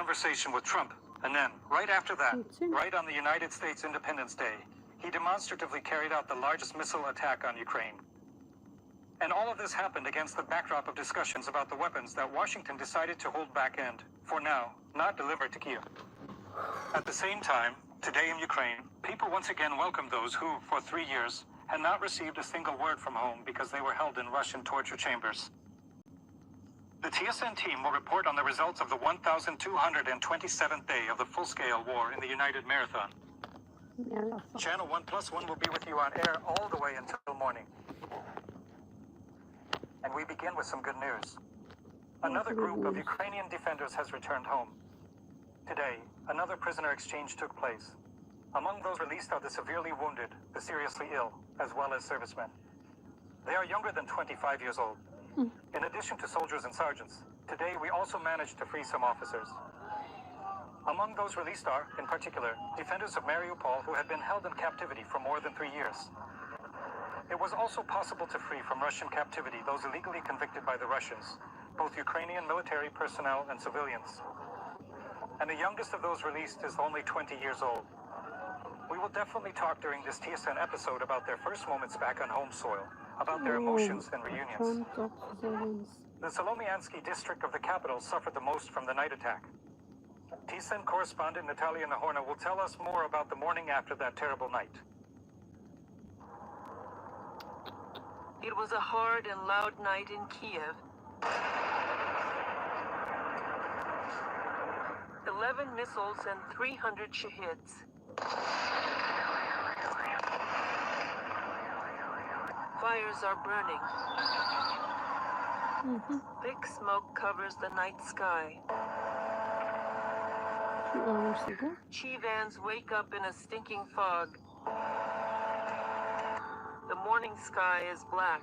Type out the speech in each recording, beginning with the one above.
conversation with Trump, and then, right after that, right on the United States Independence Day, he demonstratively carried out the largest missile attack on Ukraine. And all of this happened against the backdrop of discussions about the weapons that Washington decided to hold back and, for now, not deliver to Kiev. At the same time, today in Ukraine, people once again welcomed those who, for 3 years, had not received a single word from home because they were held in Russian torture chambers. The TSN team will report on the results of the 1,227th day of the full-scale war in the United Marathon. Channel 1+1 will be with you on air all the way until morning. And we begin with some good news. Another group of Ukrainian defenders has returned home. Today, another prisoner exchange took place. Among those released are the severely wounded, the seriously ill, as well as servicemen. They are younger than 25 years old. In addition to soldiers and sergeants, today we also managed to free some officers. Among those released are, in particular, defenders of Mariupol who had been held in captivity for more than 3 years. It was also possible to free from Russian captivity those illegally convicted by the Russians, both Ukrainian military personnel and civilians. And the youngest of those released is only 20 years old. We will definitely talk during this TSN episode about their first moments back on home soil, about their emotions and reunions. The Solomiansky district of the capital suffered the most from the night attack. TSN correspondent Natalia Nahorna will tell us more about the morning after that terrible night. It was a hard and loud night in Kiev. 11 missiles and 300 shahids. Fires are burning. Thick smoke covers the night sky. Chivans wake up in a stinking fog. The morning sky is black.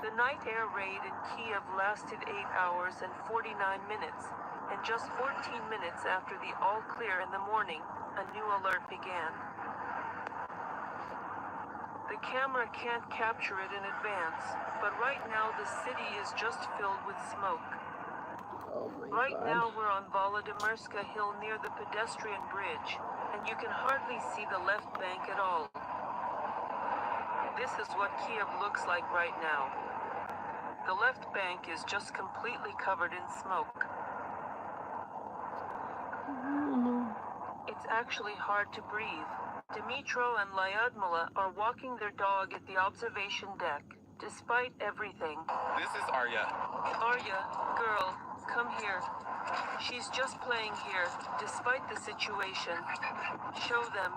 The night air raid in Kiev lasted 8 hours and 49 minutes, and just 14 minutes after the all clear in the morning, a new alert began. The camera can't capture it in advance, but right now the city is just filled with smoke. Right now we're on Volodymyrska Hill near the pedestrian bridge, and you can hardly see the left bank at all. This is what Kiev looks like right now. The left bank is just completely covered in smoke. It's actually hard to breathe. Dimitro and Lyudmila are walking their dog at the observation deck, despite everything. This is Arya. Arya, girl, come here. She's just playing here, despite the situation. Show them.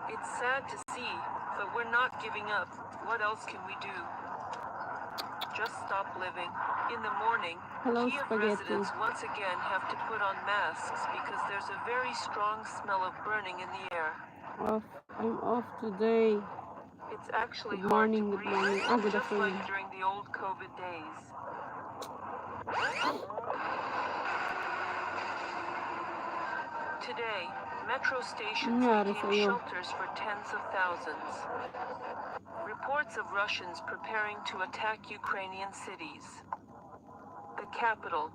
It's sad to see, but we're not giving up. What else can we do? Just stop living. In the morning, Kiev residents once again have to put on masks because there's a very strong smell of burning in the air. I'm off today. It's actually Good morning, hard to good morning. breathe, just like during the old COVID days. Today, metro stations became shelters for tens of thousands. Reports of Russians preparing to attack Ukrainian cities. The capital.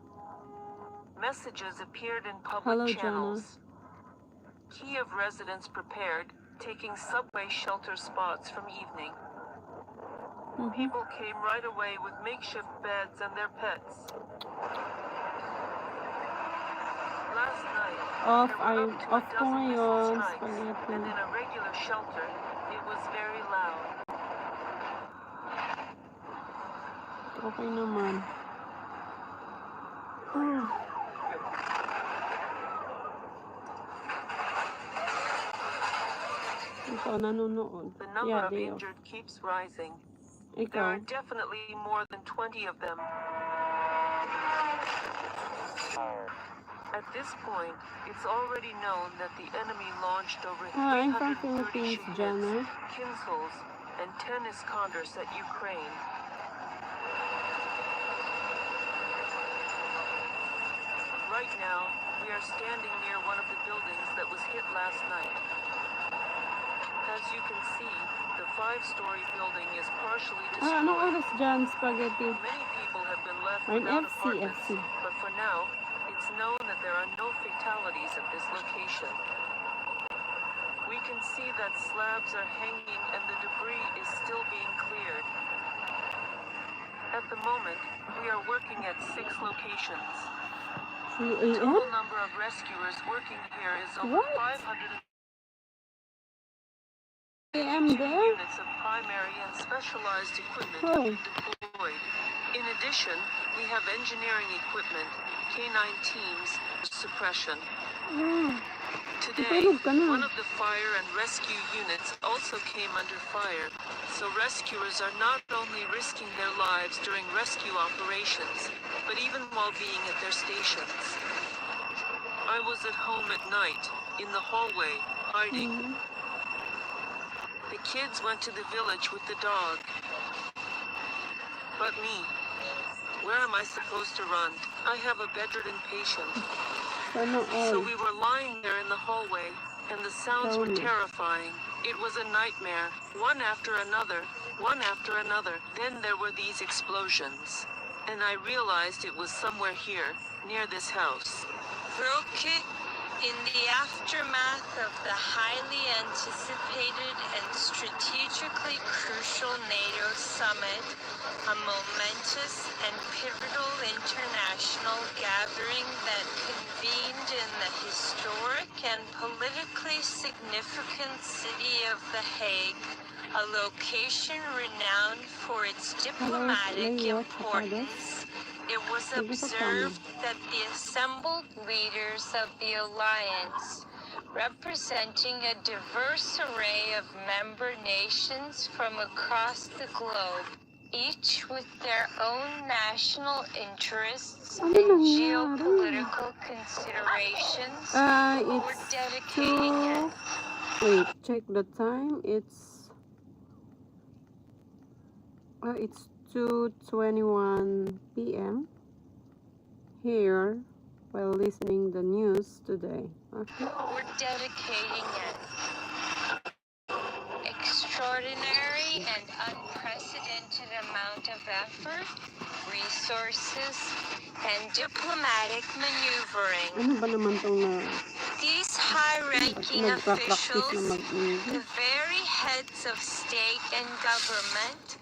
Messages appeared in public channels. Kiev residents prepared, taking subway shelter spots from evening. People came right away with makeshift beds and their pets. Last night, there were up to a dozen missile strikes, and in a regular shelter, it was very loud. Okay naman. Ikaw nanonood. The number of injured keeps rising. There are definitely more than 20 of them. At this point, it's already known that the enemy launched over 330 shields, Kinzhals, and 10 Iskanders at Ukraine. Right now, we are standing near one of the buildings that was hit last night. As you can see, the 5-story building is partially destroyed. Anong oras dyan, spaghetti? Many people have been left left I'm without FC, apartments, FC. but for now, it's known that there are no fatalities at this location. We can see that slabs are hanging and the debris is still being cleared. At the moment, we are working at 6 locations. 3 The total a.m.? number of rescuers working here is over What? 500. A.m. 2 there? units of primary and specialized equipment Oh. have been deployed. In addition, we have engineering equipment, K9 teams, suppression. Ah, Today, tutulog ka na. one of the fire and rescue units also came under fire, so rescuers are not only risking their lives during rescue operations, but even while being at their stations. I was at home at night, in the hallway, hiding. Mhm. The kids went to the village with the dog. But me, where am I supposed to run? I have a bedridden patient. Sana So all. we were lying there in the hallway, and the sounds were Tell me. terrifying. It was a nightmare, one after another, one after another. Then there were these explosions, and I realized it was somewhere here, near this house. Roke, in the aftermath of the highly anticipated and strategically crucial NATO summit, a momentous and pivotal international gathering that convened in the historic and politically significant city of The Hague, a location renowned for its diplomatic Leia, importance. It was observed that the assembled leaders of the alliance, representing a diverse array of member nations from across the globe, each with their own national interests Ano and nangyari? geopolitical considerations, were It's dedicating it. 2... Wait, check the time. It's 2:21 p.m. here while listening the news today. Okay. We're dedicating an extraordinary and unprecedented amount of effort, resources, and diplomatic maneuvering. Ano ba naman tong These high-ranking nagpa-practice na officials, the mag-English? very heads of state and government,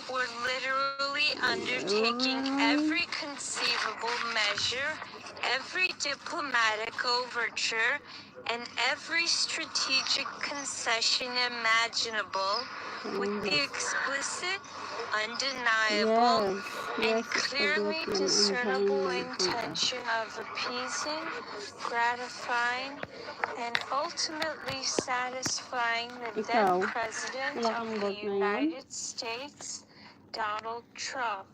were literally undertaking every conceivable measure, every diplomatic overture, and every strategic concession imaginable, with the explicit, undeniable, and clearly discernible intention of appeasing, gratifying, and ultimately satisfying the then President of the United States, Donald Trump.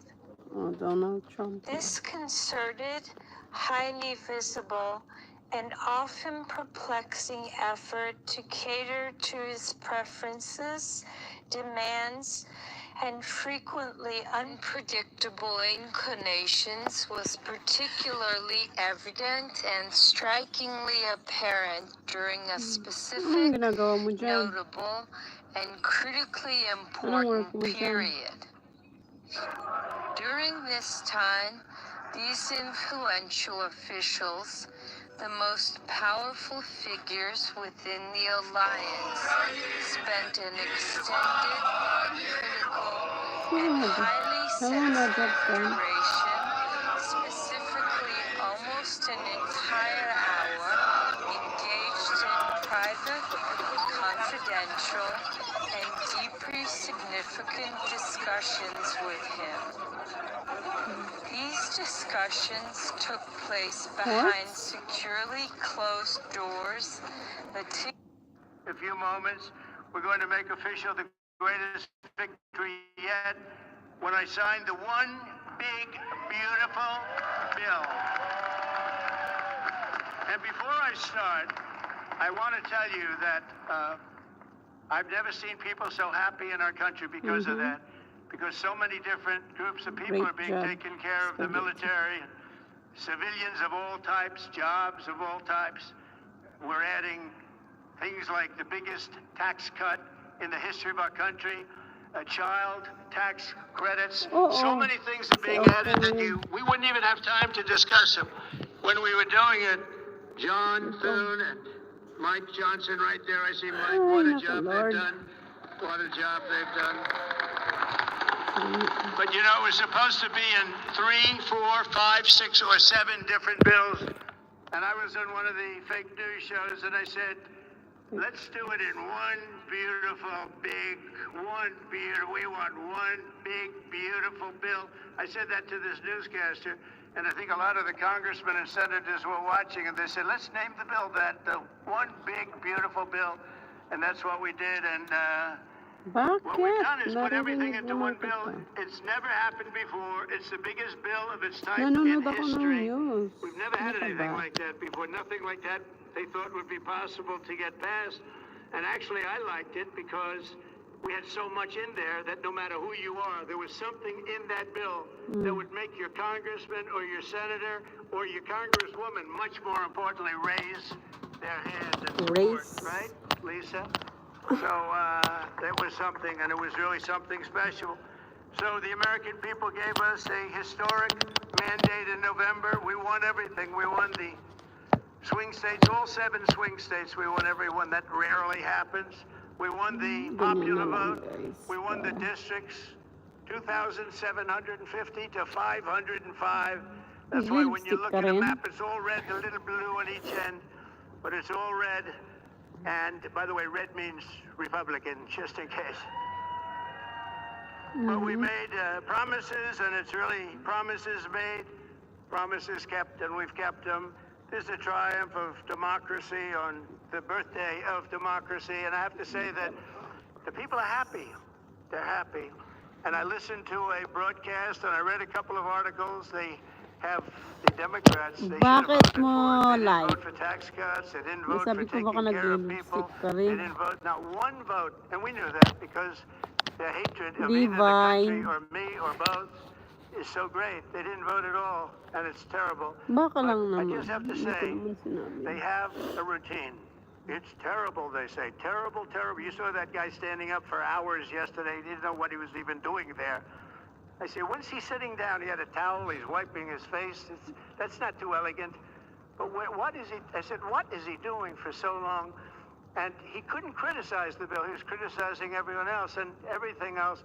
Oh, Donald Trump. This concerted, highly visible, and often perplexing effort to cater to his preferences, demands, and frequently unpredictable inclinations was particularly evident and strikingly apparent during a Anong specific, ginagawa mo dyan? notable, and critically Anong work important mo dyan? period. During this time, these influential officials, the most powerful figures within the alliance, spent an extended, critical, and highly sensitive duration, specifically almost an entire hour, engaged in private, confidential, and deeply significant discussions with him. These discussions took place behind securely closed doors. A few moments, we're going to make official the greatest victory yet when I sign the one big, beautiful bill. And before I start, I want to tell you that I've never seen people so happy in our country because of that. Because so many different groups of people are being taken care of, the military, civilians of all types, jobs of all types. We're adding things like the biggest tax cut in the history of our country, child tax credits. Oh, So oh. many things are being So, added that we wouldn't even have time to discuss them. When we were doing it, John Thune and Mike Johnson right there. I see Mike. What a job they've done. What a job they've done. But you know, it was supposed to be in 3, 4, 5, 6, or 7 different bills. And I was on one of the fake news shows and I said, let's do it in one beautiful, big, we want one big, beautiful bill. I said that to this newscaster, and I think a lot of the congressmen and senators were watching, and they said, let's name the bill that, the one big, beautiful bill. And that's what we did, and what we've done is put everything into one bill. It's never happened before. It's the biggest bill of its type in history. We've never had anything like that before. Nothing like that they thought would be possible to get passed. And actually, I liked it because we had so much in there that no matter who you are, there was something in that bill that would make your congressman or your senator or your congresswoman, much more importantly, raise their hand and support, right, Lisa? So that was something, and it was really something special. So the American people gave us a historic mandate in November. We won everything. We won the swing states, all 7 swing states. We won every one. That rarely happens. We won the popular vote. We won the districts, 2,750 to 505. That's why when you look at a map, it's all red, a little blue on each end, but it's all red. And by the way, red means Republican, just in case. But we made promises, and it's really promises made, promises kept, and we've kept them. This is a triumph of democracy on the birthday of democracy, and I have to say that the people are happy. They're happy. And I listened to a broadcast, and I read a couple of articles. They have the Democrats, they should have voted for it. They didn't vote for tax cuts. They didn't vote for taking care of people. They didn't vote, not one vote. And we knew that because their hatred of either the country or me or both is so great. They didn't vote at all, and it's terrible. But I just have to say, they have a routine. It's terrible, they say. Terrible, terrible. You saw that guy standing up for hours yesterday. He didn't know what he was even doing there. I said, when's he sitting down? He had a towel. He's wiping his face. That's not too elegant. But what is he? I said, what is he doing for so long? And he couldn't criticize the bill. He was criticizing everyone else and everything else.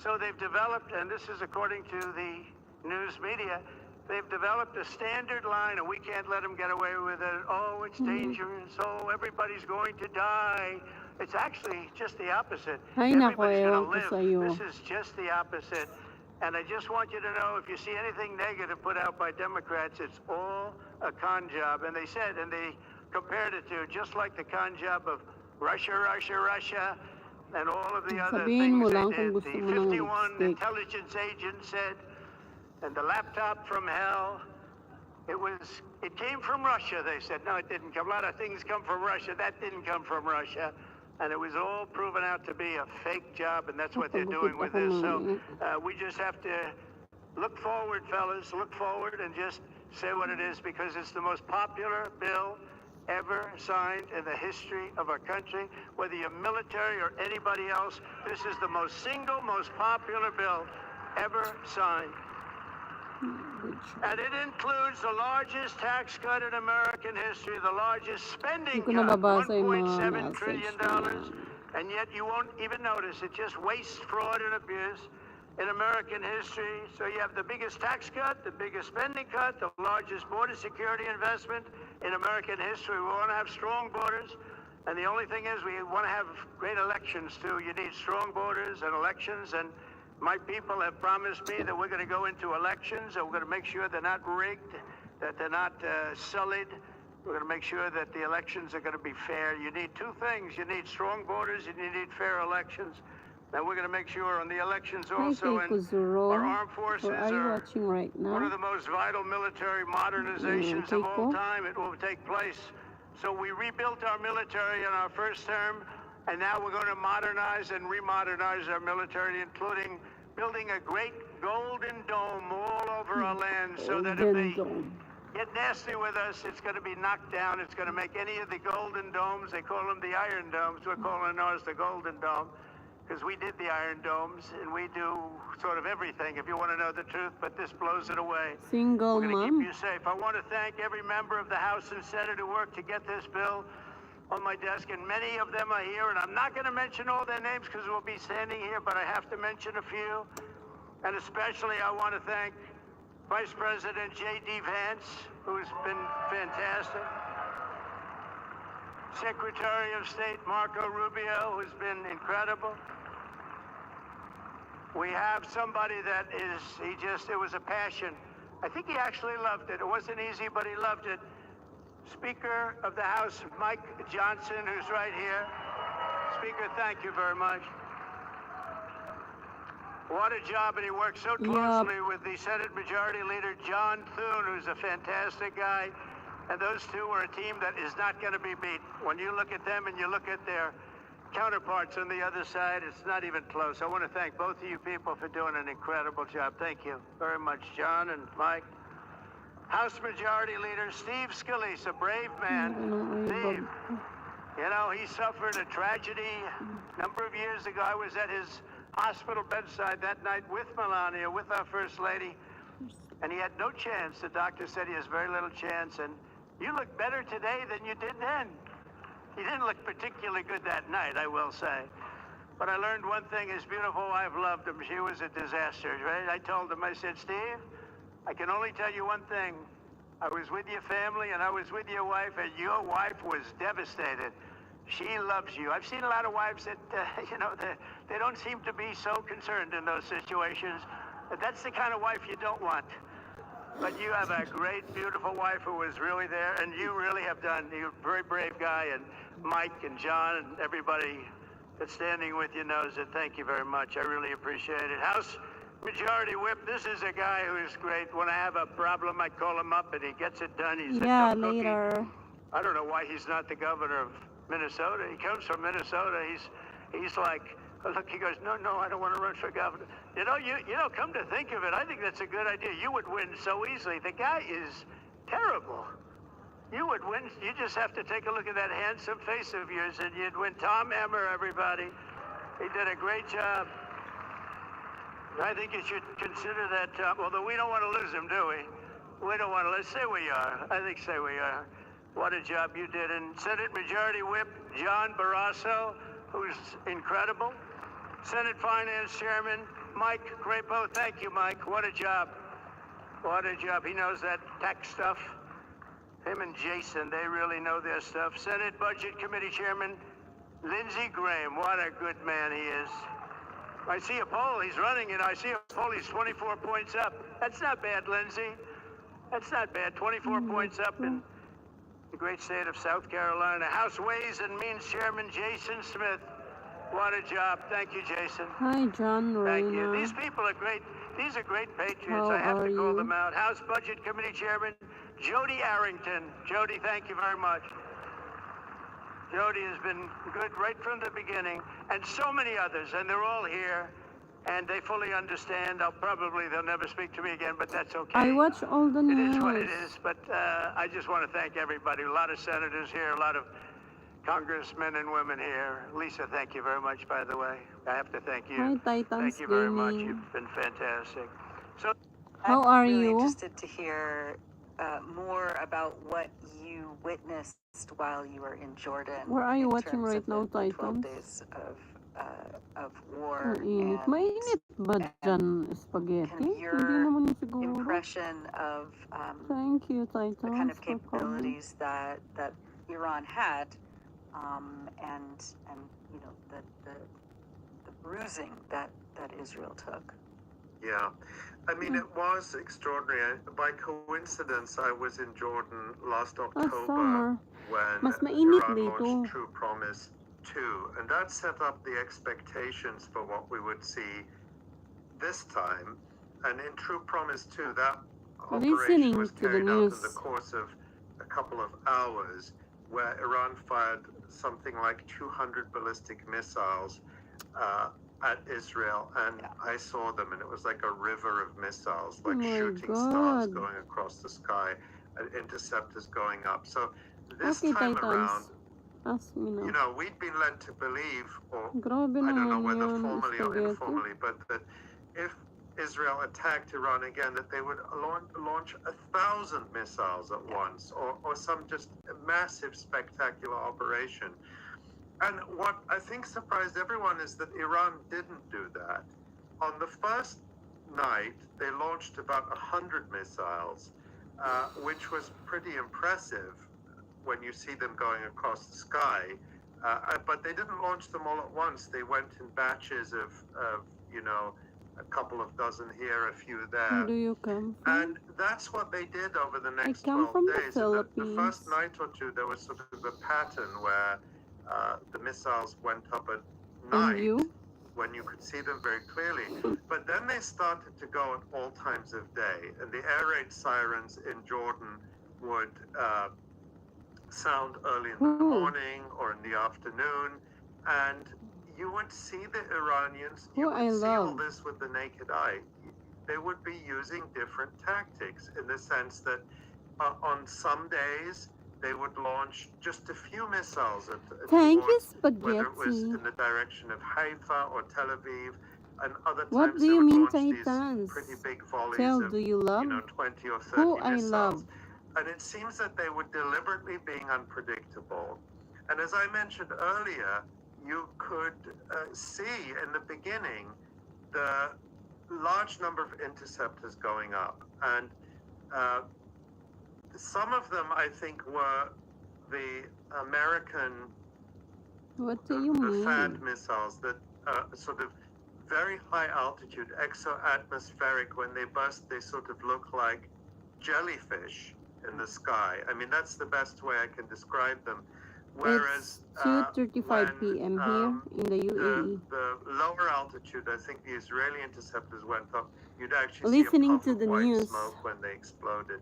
So they've developed, and this is according to the news media, they've developed a standard line, and we can't let them get away with it. Oh, it's dangerous. Oh, everybody's going to die. It's actually just the opposite. Everybody's going to live. This is just the opposite. And I just want you to know, if you see anything negative put out by Democrats, it's all a con job. And they said, and they compared it to just like the con job of Russia, and all of the other things they did. The 51 intelligence agents said, and the laptop from hell, it came from Russia, they said. No, it didn't come. A lot of things come from Russia. That didn't come from Russia. And it was all proven out to be a fake job, and that's what they're doing with this. So we just have to look forward, fellas, look forward and just say what it is, because it's the most popular bill ever signed in the history of our country. Whether you're military or anybody else, this is the most popular bill ever signed. And it includes the largest tax cut in American history, the largest spending cut, $1.7 trillion. And yet you won't even notice it. Just waste, fraud, and abuse in American history. So you have the biggest tax cut, the biggest spending cut, the largest border security investment in American history. We want to have strong borders. And the only thing is, we want to have great elections, too. You need strong borders and elections. And my people have promised me that we're going to go into elections, and we're going to make sure they're not rigged, that they're not sullied. We're going to make sure that the elections are going to be fair. You need 2 things. You need strong borders, and you need fair elections. And we're going to make sure on the elections also, and our armed forces are one of the most vital military modernizations of all time. It will take place. So we rebuilt our military in our first term, and now we're going to modernize and remodernize our military, including building a great golden dome all over our land, so that if they get nasty with us, it's going to be knocked down. It's going to make any of the golden domes, they call them the iron domes, we're calling ours the golden dome. because we did the Iron Domes, and we do sort of everything, if you want to know the truth, but this blows it away. Single We're going to mom. keep you safe. I want to thank every member of the House and Senate who worked to get this bill on my desk, and many of them are here, and I'm not going to mention all their names because we'll be standing here, but I have to mention a few. And especially I want to thank Vice President J.D. Vance, who's been fantastic. Secretary of State Marco Rubio, who's been incredible. We have somebody that is, it was a passion. I think he actually loved it. It wasn't easy, but he loved it. Speaker of the House, Mike Johnson, who's right here. Speaker, thank you very much. What a job, and he worked so closely with the Senate Majority Leader, John Thune, who's a fantastic guy. And those two are a team that is not going to be beat. When you look at them and you look at their counterparts on the other side, it's not even close. I want to thank both of you people for doing an incredible job. Thank you very much, John and Mike. House Majority Leader Steve Scalise, a brave man. Steve, you know, he suffered a tragedy a number of years ago. I was at his hospital bedside that night with Melania, with our First Lady, and he had no chance. The doctor said he has very little chance, and you look better today than you did then. He didn't look particularly good that night, I will say. But I learned one thing, his beautiful wife loved him. She was a disaster, right? I told him, I said, Steve, I can only tell you one thing. I was with your family and I was with your wife, and your wife was devastated. She loves you. I've seen a lot of wives that, you know, they don't seem to be so concerned in those situations. But that's the kind of wife you don't want. But you have a great, beautiful wife who was really there, and you really have done. You're a very brave guy, and Mike and John and everybody that's standing with you knows it. Thank you very much. I really appreciate it. House Majority Whip, this is a guy who is great. When I have a problem, I call him up, and he gets it done. He's a tough cookie. Later. I don't know why he's not the governor of Minnesota. He comes from Minnesota. He's like, look, he goes, no, I don't want to run for governor. You know, come to think of it, I think that's a good idea. You would win so easily. The guy is terrible. You would win. You just have to take a look at that handsome face of yours, and you'd win. Tom Emmer, everybody. He did a great job. I think you should consider that, although we don't want to lose him, do we? We don't want to. Let's say we are. I think say we are. What a job you did. And Senate Majority Whip John Barrasso, who's incredible. Senate Finance Chairman Mike Crapo. Thank you, Mike. What a job. What a job. He knows that tax stuff. Him and Jason, they really know their stuff. Senate Budget Committee Chairman Lindsey Graham. What a good man he is. I see a poll. He's running, and I see a poll. He's 24 points up. That's not bad, Lindsey. That's not bad. 24 points up in the great state of South Carolina. House Ways and Means Chairman Jason Smith. What a job. Thank you, Jason. Hi, John. Thank you. These people are great. These are great patriots. I have to call them out. House Budget Committee Chairman Jody Arrington. Jody, thank you very much. Jody has been good right from the beginning, and so many others, and they're all here, and they fully understand. They'll never speak to me again, but that's okay. I watch all the news. It is what it is, but I just want to thank everybody. A lot of senators here, a lot of congressmen and women here. Lisa, thank you very much, by the way. I have to thank you. Hi, Titans Thank you very much. Gaming. You've been fantastic. So, How are I'm really you? interested to hear more about what you witnessed while you were in Jordan. Where are you in watching terms right of now, the 12 Titans? days of war Ang init. and Mainit ba dyan, spaghetti? kind of Hindi your naman yun siguro. impression of Thank you, Titans. the kind of for coming. capabilities that Iran had, and you know the bruising that Israel took. Yeah, I mean, it was extraordinary. By coincidence, I was in Jordan last October summer. when Mas mainit Iran dito. launched True Promise 2, and that set up the expectations for what we would see this time. And in True Promise 2, that Listening operation was to the carried out in news. the course of a couple of hours, where Iran fired something like 200 ballistic missiles at Israel, and I saw them, and it was like a river of missiles, like my shooting stars God. going across the sky, and interceptors going up. So this Okay, time Titans. around, Ask me you now. know, we'd been led to believe, or Grabe I don't know naman whether yan, formally or spaghetti. informally, but that if Israel attacked Iran again, that they would launch 1,000 missiles at once, or some just massive, spectacular operation. And what I think surprised everyone is that Iran didn't do that. On the first night, they launched about 100 missiles, which was pretty impressive when you see them going across the sky. But they didn't launch them all at once. They went in batches of you know, a couple of dozen here, a few Where there. do you come from? And that's what they did over the I next come 12 from the days. And the Philippines. first night or two, there was sort of a pattern where the missiles went up at And night you? when you could see them very clearly. But then they started to go at all times of day. And the air raid sirens in Jordan would sound early in the morning or in the afternoon. And you would see the Iranians, you would see all this with the naked eye. They would be using different tactics in the sense that on some days they would launch just a few missiles at Thank you, towards, whether it was spaghetti. in the direction of Haifa or Tel Aviv, and other What times do they you would mean, launch these Titans? pretty big volleys Tell, of, do you love? you know, 20 or 30 Who I missiles. love? And it seems that they were deliberately being unpredictable. And as I mentioned earlier, you could see in the beginning the large number of interceptors going up. And some of them, I think, were the American What do you the THAAD mean? missiles that sort of very high altitude, exo-atmospheric. When they burst, they sort of look like jellyfish in the sky. I mean, that's the best way I can describe them. Whereas It's 2:35 p.m. here in the UAE. the lower altitude, I think the Israeli interceptors went up, you'd actually Listening see a to puff the of white news. smoke when they exploded.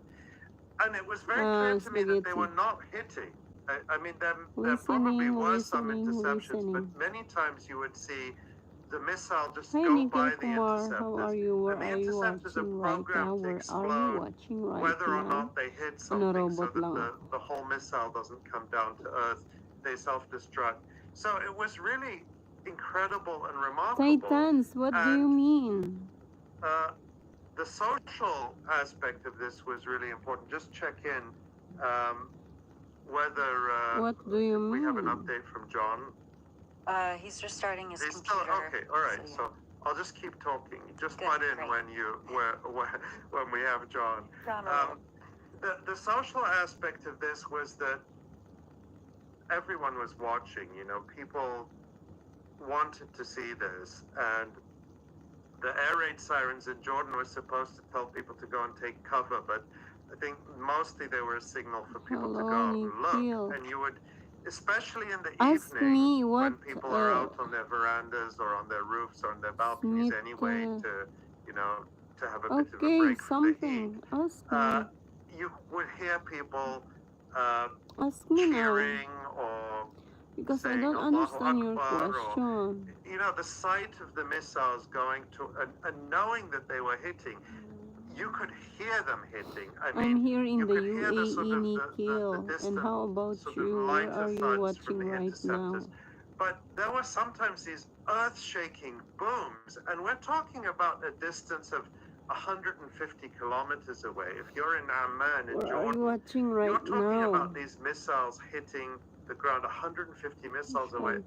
And it was very clear to me that they were Spaghetti. not hitting. I mean, there probably were some interceptions, but many times you would see the missile just Hi, go Nikhil by the Kumar. How are interceptors. you? Where And the are you interceptors are watching right now? programmed to Where are you explode watching right whether or now? not they hit Ano, something, so robot that lang. the whole missile doesn't come down to Earth. They self-destruct. So it was really incredible and remarkable. Titans, what do you And mean? the social aspect of this was really important. Just check in whether What do you we have an mean? update from John. He's just starting his He's computer. still okay. All right. So, So I'll just keep talking. Just Good, butt in great. when we have John. The social aspect of this was that everyone was watching. You know, people wanted to see this, and the air raid sirens in Jordan were supposed to tell people to go and take cover, but I think mostly they were a signal for people to go out and look. And you would, especially in the Ask evening, me when what people are out on their verandas or on their roofs or on their balconies anyway, to, you know, to have a bit of a okay, break from the heat. something. Ask me. You would hear people Ask me now. cheering or Because I saying don't Allahu understand your Akbar, or, question. you know, the sight of the missiles going to, and knowing that they were hitting, you could hear them hitting. I mean, I'm here in you the could hear the sort UAE, of Nikhil. the distant, And how about sort of you? Where lighter are you thuds watching from the right now? interceptors. But there were sometimes these earth-shaking booms, and we're talking about a distance of 150 kilometers away. If you're in Amman in Where are you Jordan, watching right you're talking now? about these missiles hitting the ground 150 missiles away,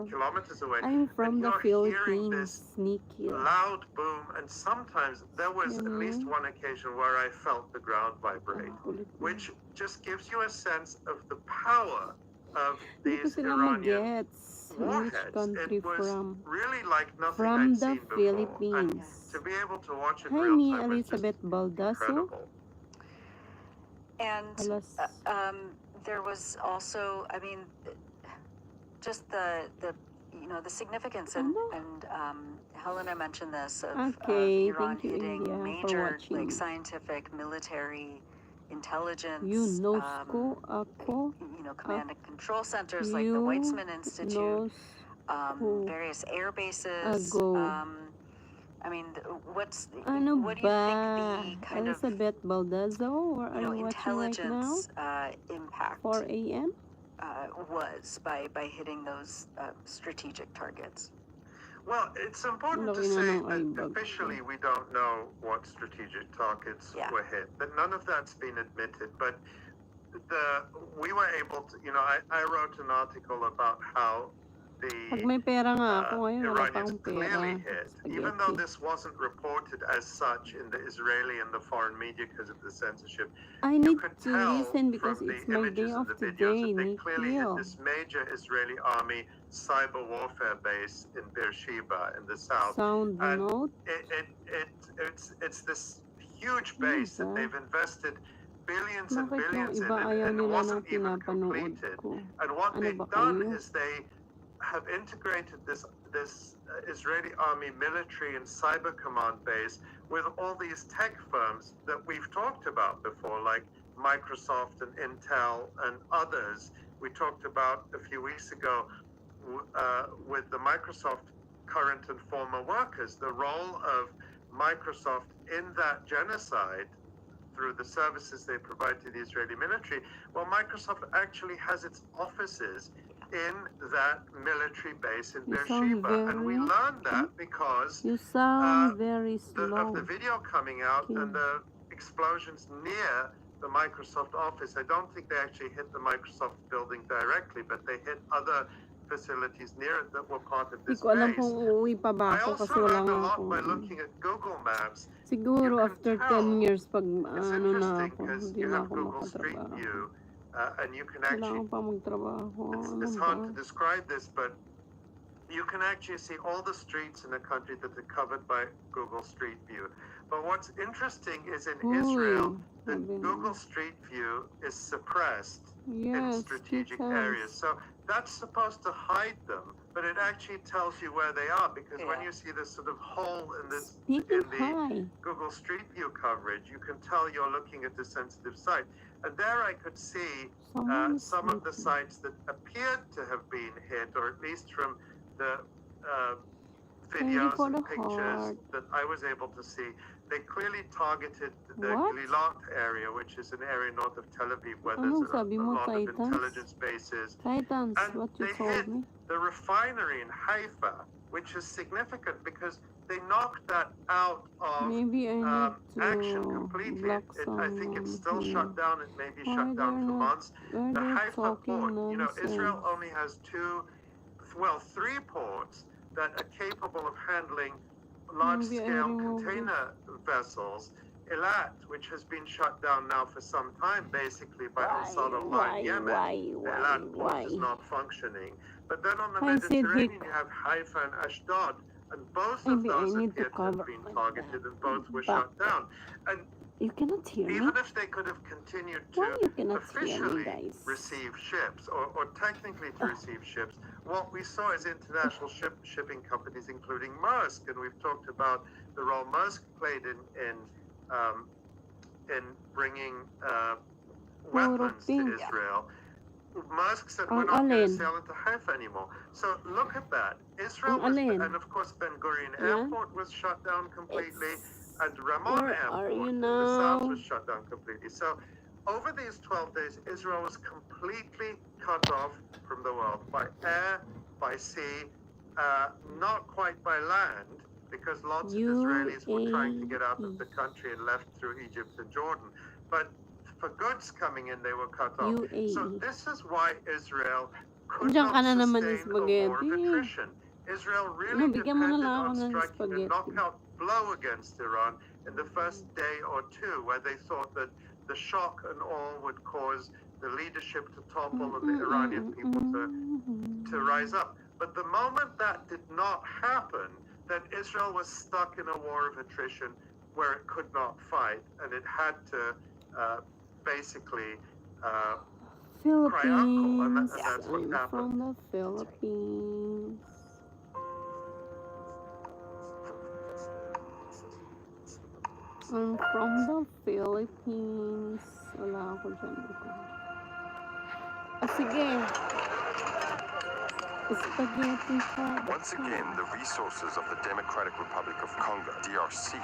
kilometers away. I'm from the you're hearing this Philippines, Nikhil. loud boom, and sometimes there was at least one occasion where I felt the ground vibrate, which just gives you a sense of the power of Hindi ko these sila Iranian magets. Which warheads. country It was from? really like nothing From I'd the seen before. Philippines. And to be able to watch it Hi, real Mia time was just Elizabeth Baldasso. incredible. And Alas. there was also, I mean, just the you know, the significance and Helena mentioned this of Okay, Iran thank you, hitting India, for major watching. like scientific military intelligence, You knows ko ako. you know, command and control centers like the You Weizmann Institute, knows ko various air bases. ago. I mean, what's Ano what do you ba? think the kind of Elizabeth Baldasso? Where are you know you watching right now? intelligence impact 4 a.m.? was by hitting those strategic targets. Well, it's important to say that officially we don't know what strategic targets were hit. That none of that's been admitted, but we were able to, I wrote an article about how the Iranians clearly hit, even though this wasn't reported as such in the Israeli and the foreign media because of the censorship. You could tell from the images and the videos that they clearly hit this major Israeli army cyber warfare base in Beersheba in the south. And it's this huge base that they've invested billions and billions in, and it wasn't even completed. And what they've done is they have integrated this Israeli army military and cyber command base with all these tech firms that we've talked about before, like Microsoft and Intel and others. We talked about a few weeks ago with the Microsoft current and former workers, the role of Microsoft in that genocide through the services they provide to the Israeli military. Well, Microsoft actually has its offices in that military base in Beersheba, and we learned that because of the video coming out and the explosions near the Microsoft office. I don't think they actually hit the Microsoft building directly, but they hit other facilities near it that were part of this base. I also learned a lot by looking at Google Maps. Siguro after 10 years pag it's interesting because you have Google Street View, and you can actually, it's hard to describe this, but you can actually see all the streets in a country that are covered by Google Street View. But what's interesting is in Israel, that Google Street View is suppressed in strategic areas. So that's supposed to hide them, but it actually tells you where they are, because when you see this sort of hole in the Google Street View coverage, you can tell you're looking at the sensitive site. And there I could see some of the sites that appeared to have been hit, or at least from the videos and pictures that I was able to see, they clearly targeted the Gilot area, which is an area north of Tel Aviv where there's a lot of intelligence bases. And they hit the refinery in Haifa, which is significant because they knocked that out of action completely. I think it's still shut down. It may be shut down for months. The Haifa port, Israel only has three ports that are capable of handling large-scale container vessels. Eilat, which has been shut down now for some time, basically by Al-Sad al Yemen. Eilat port is not functioning. But then on the Mediterranean, you have Haifa and Ashdod, and both of those appear to have been targeted, and both were shut down. And you cannot hear even if they could have continued to officially receive ships, or technically to receive ships, what we saw is international shipping companies, including Maersk, and we've talked about the role Maersk played in bringing weapons to Israel. Maersk said we're not going to sail into Haifa anymore. So look at that. Israel was, and of course Ben Gurion Airport was shut down completely, and Ramon Airport in the south was shut down completely. So over these 12 days, Israel was completely cut off from the world, by air, by sea, not quite by land, because lots of Israelis were trying to get out of the country and left through Egypt and Jordan. But for goods coming in, they were cut off. So this is why Israel could not sustain a war of attrition. Israel really depended on striking a knockout blow against Iran in the first day or two, where they thought that the shock and awe would cause the leadership to topple and the Iranian people to rise up. But the moment that did not happen, then Israel was stuck in a war of attrition where it could not fight, and it had to basically cry uncle, and that's what happened. From the Philippines. I'm from the Philippines. Wala ako dyan. Sige. Spaghetti pa. Once again, the resources of the Democratic Republic of Congo, DRC.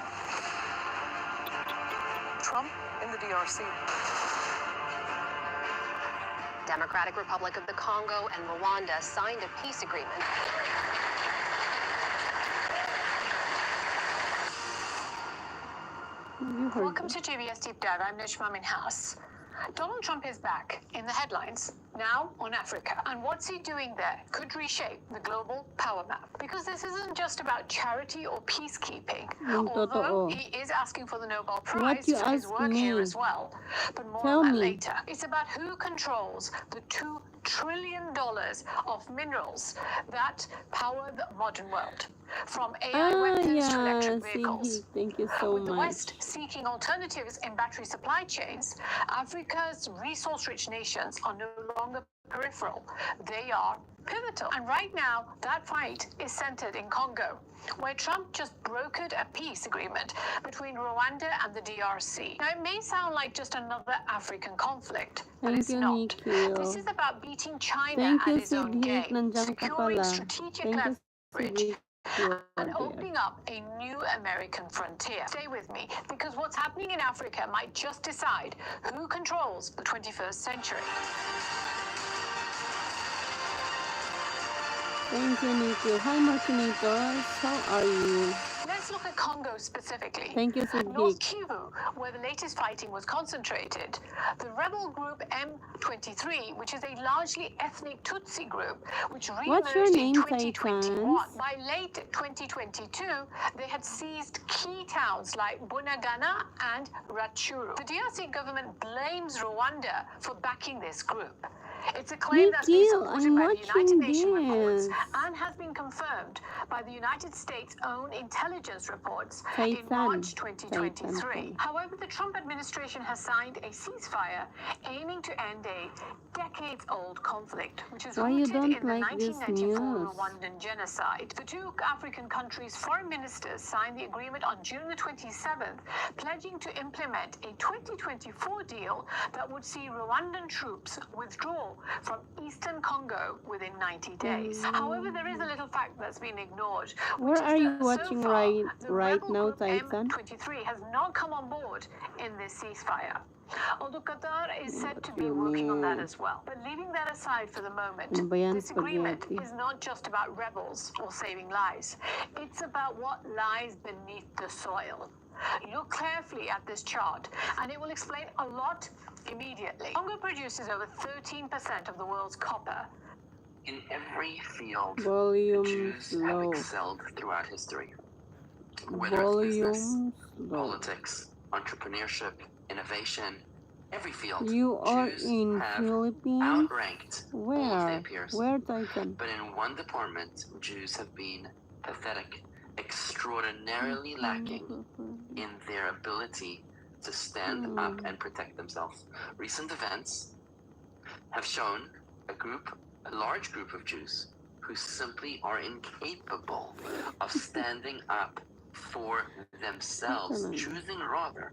Trump in the DRC. Democratic Republic of the Congo and Rwanda signed a peace agreement. Welcome to GBS Deep Dive. I'm Nishma Minhas. Donald Trump is back in the headlines, now on Africa. And what's he doing there could reshape the global power map. Because this isn't just about charity or peacekeeping, although he is asking for the Nobel Prize for his work here as well. But more on that later. It's about who controls the $2 trillion of minerals that power the modern world. From AI weapons to electric vehicles. Thank you so With the much. West seeking alternatives in battery supply chains, Africa's resource-rich nations are no longer peripheral. They are pivotal. And right now, that fight is centered in Congo, where Trump just brokered a peace agreement between Rwanda and the DRC. Now, it may sound like just another African conflict, but it's not. This is about beating China at its own game, securing strategic leverage, and opening up a new American frontier. Stay with me, because what's happening in Africa might just decide who controls the 21st century. Thank you, Nico. Hi, Martinitos. How are you? Let's look at Congo specifically. Thank you, North Siddiq. Kivu, where the latest fighting was concentrated. The rebel group M23, which is a largely ethnic Tutsi group, which re-emerged in 2021. By late 2022, they had seized key towns like Bunagana and Rutshuru. The DRC government blames Rwanda for backing this group. It's a claim that's been supported by the United Nations reports and has been confirmed by the United States' own intelligence reports in March 2023. However, the Trump administration has signed a ceasefire aiming to end a decades-old conflict, which is rooted in the 1994 Rwandan genocide. The two African countries' foreign ministers signed the agreement on June the 27th, pledging to implement a 2024 deal that would see Rwandan troops withdraw from eastern Congo within 90 days. However, there is a little fact that's been ignored. Where are you watching right now, Titan? M23 has not come on board in this ceasefire, although Qatar is said to be working on that as well. But leaving that aside for the moment, this agreement is not just about rebels or saving lives. It's about what lies beneath the soil. Look carefully at this chart, and it will explain a lot immediately. Congo produces over 13% of the world's copper. In every field, the Jews have excelled throughout history. Whether it's business, politics, entrepreneurship, innovation, every field, you are Jews in have Philippines? outranked all of their peers. Where, Titan? But in one department, Jews have been pathetic, extraordinarily lacking in their ability to stand up and protect themselves. Recent events have shown a large group of Jews who simply are incapable of standing up for themselves, choosing rather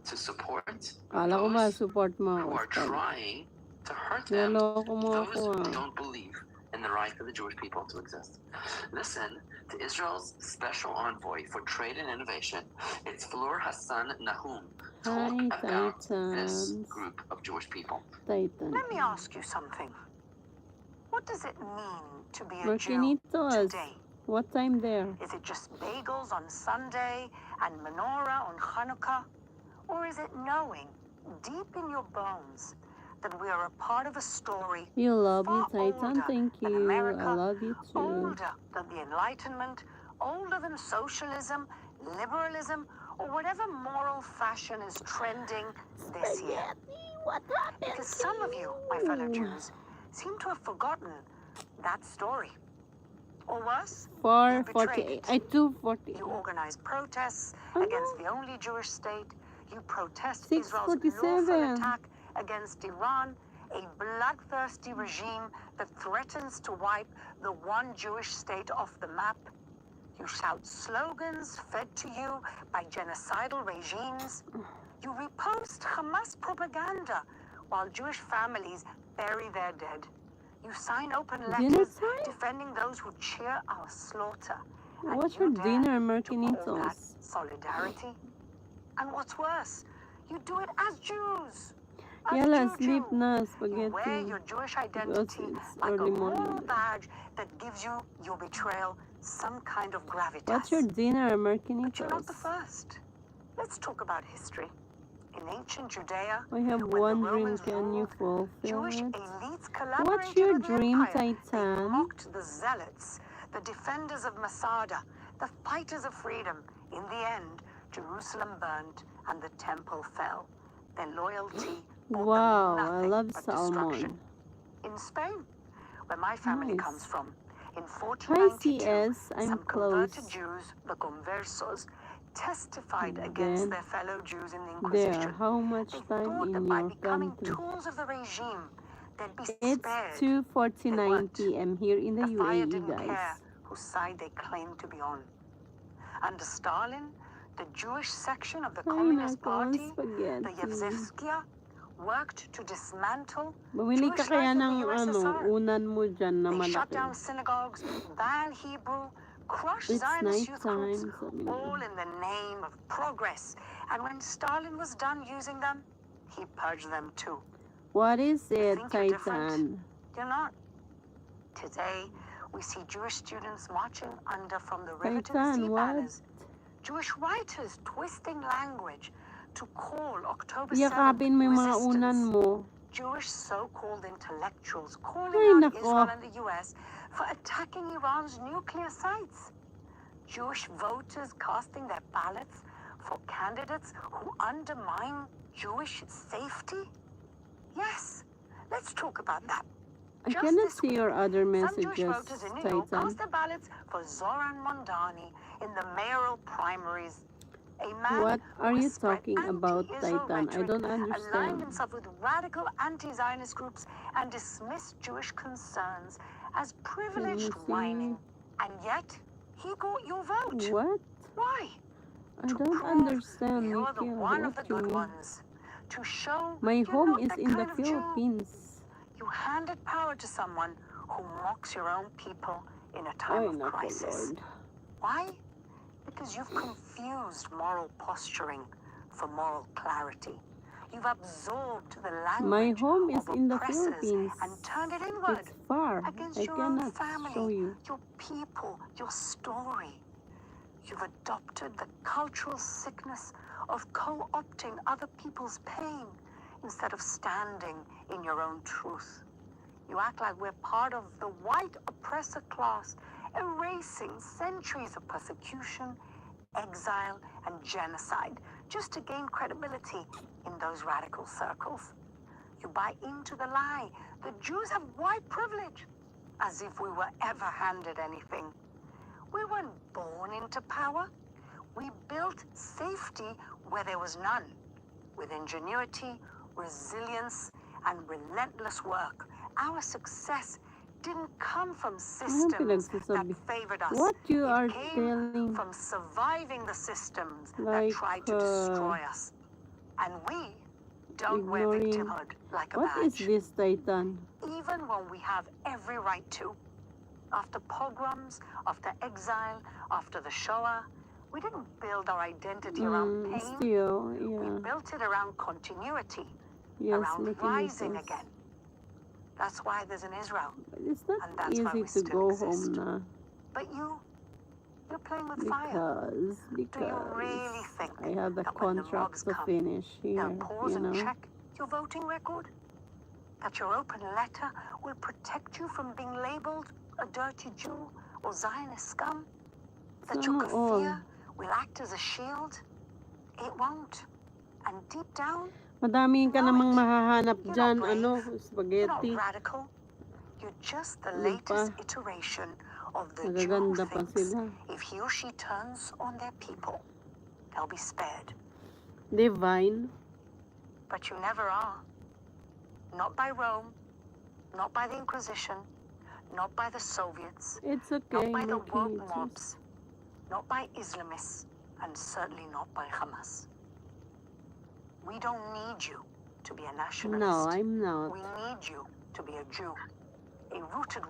to support those who are trying to hurt them, those who don't believe in the right of the Jewish people to exist. Listen to Israel's special envoy for trade and innovation. It's Fleur Hassan Nahum talk about this group of Jewish people. Let me ask you something. What does it mean to be a Jew today? What time there? Is it just bagels on Sunday and menorah on Hanukkah? Or is it knowing deep in your bones that we are a part of a story You love far you, Titan. older Thank than you. America, I love you too. older than the Enlightenment, older than socialism, liberalism, or whatever moral fashion is trending this year? Because some of you, my fellow Jews, seem to have forgotten that story. Or worse, you betrayed it. 2:48. You organize protests against the only Jewish state. You protest Israel's lawful attack against Iran, a bloodthirsty regime that threatens to wipe the one Jewish state off the map. You shout slogans fed to you by genocidal regimes. You repost Hamas propaganda while Jewish families bury their dead. You sign open letters defending those who cheer our slaughter. What's for dinner, Martinitos? Solidarity. And what's worse, you do it as Jews. as Yala, Jew sleep Jew. na, You spaghetti. wear your Jewish Because identity it's like a early moral morning. badge that gives you your betrayal some kind of gravitas. What's your dinner, Americanitos? But you're not the first. Let's talk about history. In ancient Judea, I have when one the dream, Romans can you ruled, fulfill Jewish it? elites What's collaborated your with the dream, empire. They Titan? mocked the zealots, the defenders of Masada, the fighters of freedom. In the end, Jerusalem burned and the temple fell. Their loyalty brought Wow, them I nothing love but destruction. salmon. In Spain, where my family Nice. comes from, in Hi, 1492, CS. I'm some close. converted Jews, the conversos, testified against Then, their fellow Jews in the there, Inquisition. how much They time thought that in by your becoming country? tools of the regime, they'd be It's spared. They 2:49 weren't. p.m. here in the The fire UAE, didn't guys. care whose side they claimed to be on. Under Stalin, the Jewish section of the Ay, Communist nako, Party, the spaghetti. Yevzhevskaya, worked to dismantle Bumili ka Jewish kaya life in ng the ano, USSR. unan mo dyan na They shut malaki. down synagogues, banned Hebrew, crushed It's Zionist youth groups, nighttime, sabi niya. all in the name of progress. And when Stalin was done using them, he purged them too. What is You it, think you're different? Titan? You're not. Today, we see Jewish students marching under from the river to the sea Titan, what? banners. Jewish writers twisting language to call October 7th Yakapin mo yung mga unan resistance. mo. Jewish so-called intellectuals Ay, calling out nako. Israel and the US for attacking Iran's nuclear sites. Jewish voters casting their ballots for candidates who undermine Jewish safety? Yes, let's talk about that. I Just cannot this see week, your other some messages, Jewish voters in New York Titan. cast their ballots for Zoran Mondani in the mayoral primaries. A man What are who you has spread talking about, anti-Israel Titan? I rhetoric, don't aligned understand. himself with radical anti-Zionist groups, and dismissed Jewish concerns as privileged see? whining. And yet, he got your vote. What? Why? I To don't prove understand, you're the Nikhil. one of the What you good mean? ones. To show My you're home not is that in the kind of Jew. Philippines. You handed power to someone who mocks your own people in a time Ay, of nako, crisis. Lord. Why? Because you've confused moral posturing for moral clarity. You've absorbed the My language home is of in the oppressors Philippines. and turned it inward It's far. against I your own cannot family, show you. your people, your story. You've adopted the cultural sickness of co-opting other people's pain instead of standing in your own truth. You act like we're part of the white oppressor class, erasing centuries of persecution, exile, and genocide just to gain credibility in those radical circles. You buy into the lie that Jews have white privilege, as if we were ever handed anything. We weren't born into power. We built safety where there was none, with ingenuity, resilience, and relentless work. Our success didn't come from systems that favored us. What you are it came telling? from surviving the systems that Like, tried to destroy us. And we don't wear ignoring. victimhood like a What is badge, this, Titan? even when we have every right to. After pogroms, after exile, after the Shoah, we didn't build our identity around pain. Still, We yeah. built it around continuity, Yes, around making rising sense. again. That's why there's an Israel. But it's not And that's why easy we to still go exist. home na. But you're playing with fire. Because Do you really think I have the that when the contract mobs to come, finish here, they'll pause you and know. check your voting record? That your open letter will protect you from being labeled a dirty Jew or Zionist scum? That your Sana all. kafir will act as a shield? It won't. And deep down, Madami ka know namang it. mahahanap You're dyan, not brave. ano, You're not spaghetti. radical. You're just the Ano pa? latest iteration of the Jew who Nagaganda pa thinks sila. if he or she turns on their people, they'll be spared. Divine. But you never are. Not by Rome, not by the Inquisition, not by the Soviets, It's okay, not by the Nikki, woke it's just- mobs, not by Islamists, and certainly not by Hamas. We don't need you to be a nationalist. No, I'm not. We need you to be a Jew, a rooted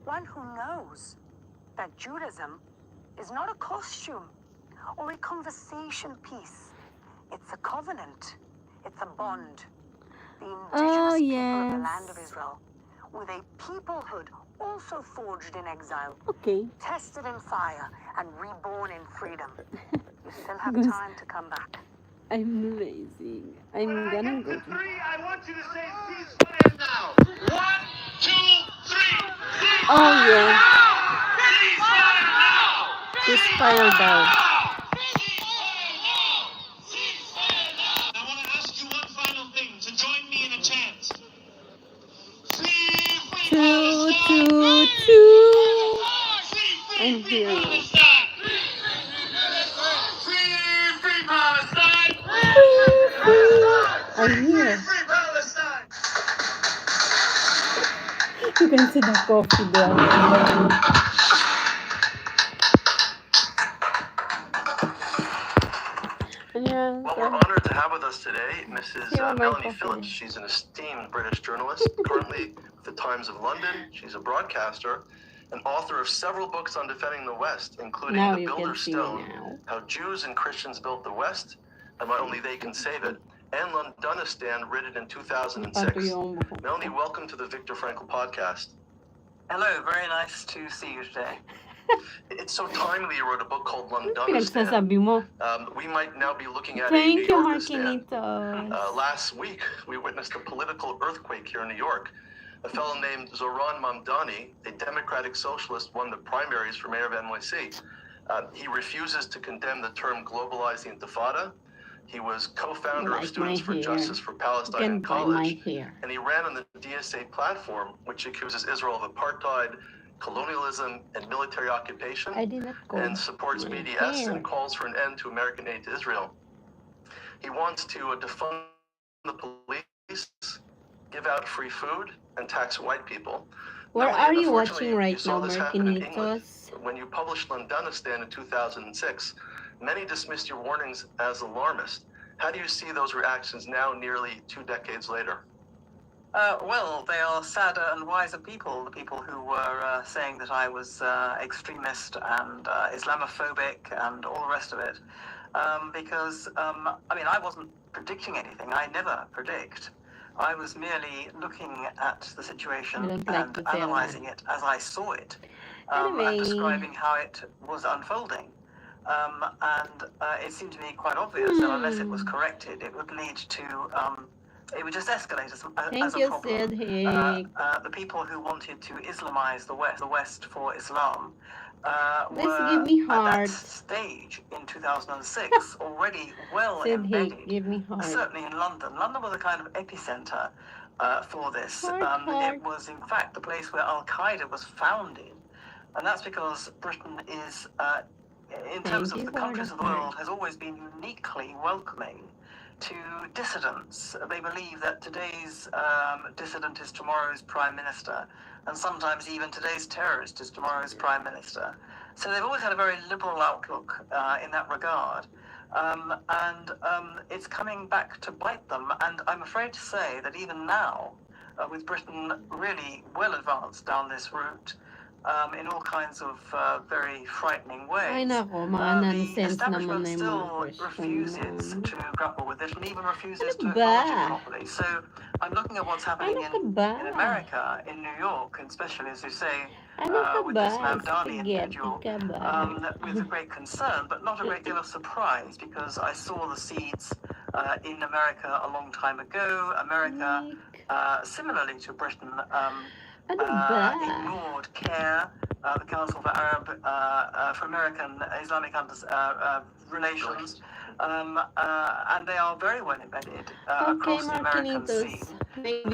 one who knows that Judaism is not a costume or a conversation piece. It's a covenant. It's a bond. The first people of the land of Israel, with a peoplehood also forged in exile, tested in fire, and reborn in freedom. You still have time to come back. I'm amazing. I'm gonna go to... Three, I want you to say ceasefire now. 1, 2, 3. Ceasefire oh yeah. now! Ceasefire now! Ceasefire down. I want to ask you one final thing, to join me in a chant. Free Two. I'm here now. Free Palestine! I'm here. Free Palestine! You can see the coffee there. Well, we're honored to have with us today Mrs. Melanie Phillips. She's an esteemed British journalist, currently with the Times of London. She's a broadcaster, and author of several books on defending the West, including The Builder's Stone, How Jews and Christians Built the West, and Why Only They Can Save It, and Londonistan, written in 2006. Melanie, welcome to the Viktor Frankl podcast. Hello, very nice to see you today. It's so timely you wrote a book called Londonistan. We might now be looking at a New Yorkistan. Last week, we witnessed a political earthquake here in New York. A fellow named Zoran Mamdani, a democratic socialist, won the primaries for mayor of NYC. He refuses to condemn the term globalizing intifada. He was co-founder of Students for Justice for Palestine in college, and he ran on the DSA platform, which accuses Israel of apartheid, colonialism, and military occupation, and supports BDS and calls for an end to American aid to Israel. He wants to defund the police, give out free food, and tax white people. Where are you watching right now, Martinitos? When you published Londonistan in 2006, many dismissed your warnings as alarmist. How do you see those reactions now, nearly 2 decades later? Well, they are sadder and wiser people, the people who were saying that I was extremist and Islamophobic and all the rest of it. Because, I mean, I wasn't predicting anything. I never predict. I was merely looking at the situation and analyzing it as I saw it, and describing how it was unfolding. And it seemed to me quite obvious that unless it was corrected, it would lead to... it would just escalate as a problem. The people who wanted to Islamize the West for Islam were at that stage in 2006 already well embedded, certainly in London. London was a kind of epicenter for this. It was, in fact, the place where Al-Qaeda was founded. And that's because Britain is, in terms of the countries of the world, has always been uniquely welcoming to dissidents. They believe that today's dissident is tomorrow's prime minister, and sometimes even today's terrorist is tomorrow's prime minister. So they've always had a very liberal outlook in that regard. And it's coming back to bite them. And I'm afraid to say that even now, with Britain really well advanced down this route, in all kinds of very frightening ways, the establishment still refuses to grapple with it and even refuses to acknowledge it properly. So I'm looking at what's happening in America, in New York, and especially, as you say, with this Mamdani individual, with great concern, but not a great deal of surprise, because I saw the seeds in America a long time ago. America, similarly to Britain, ignored CARE, the Council for American Islamic Relations, and they are very well embedded across the American scene.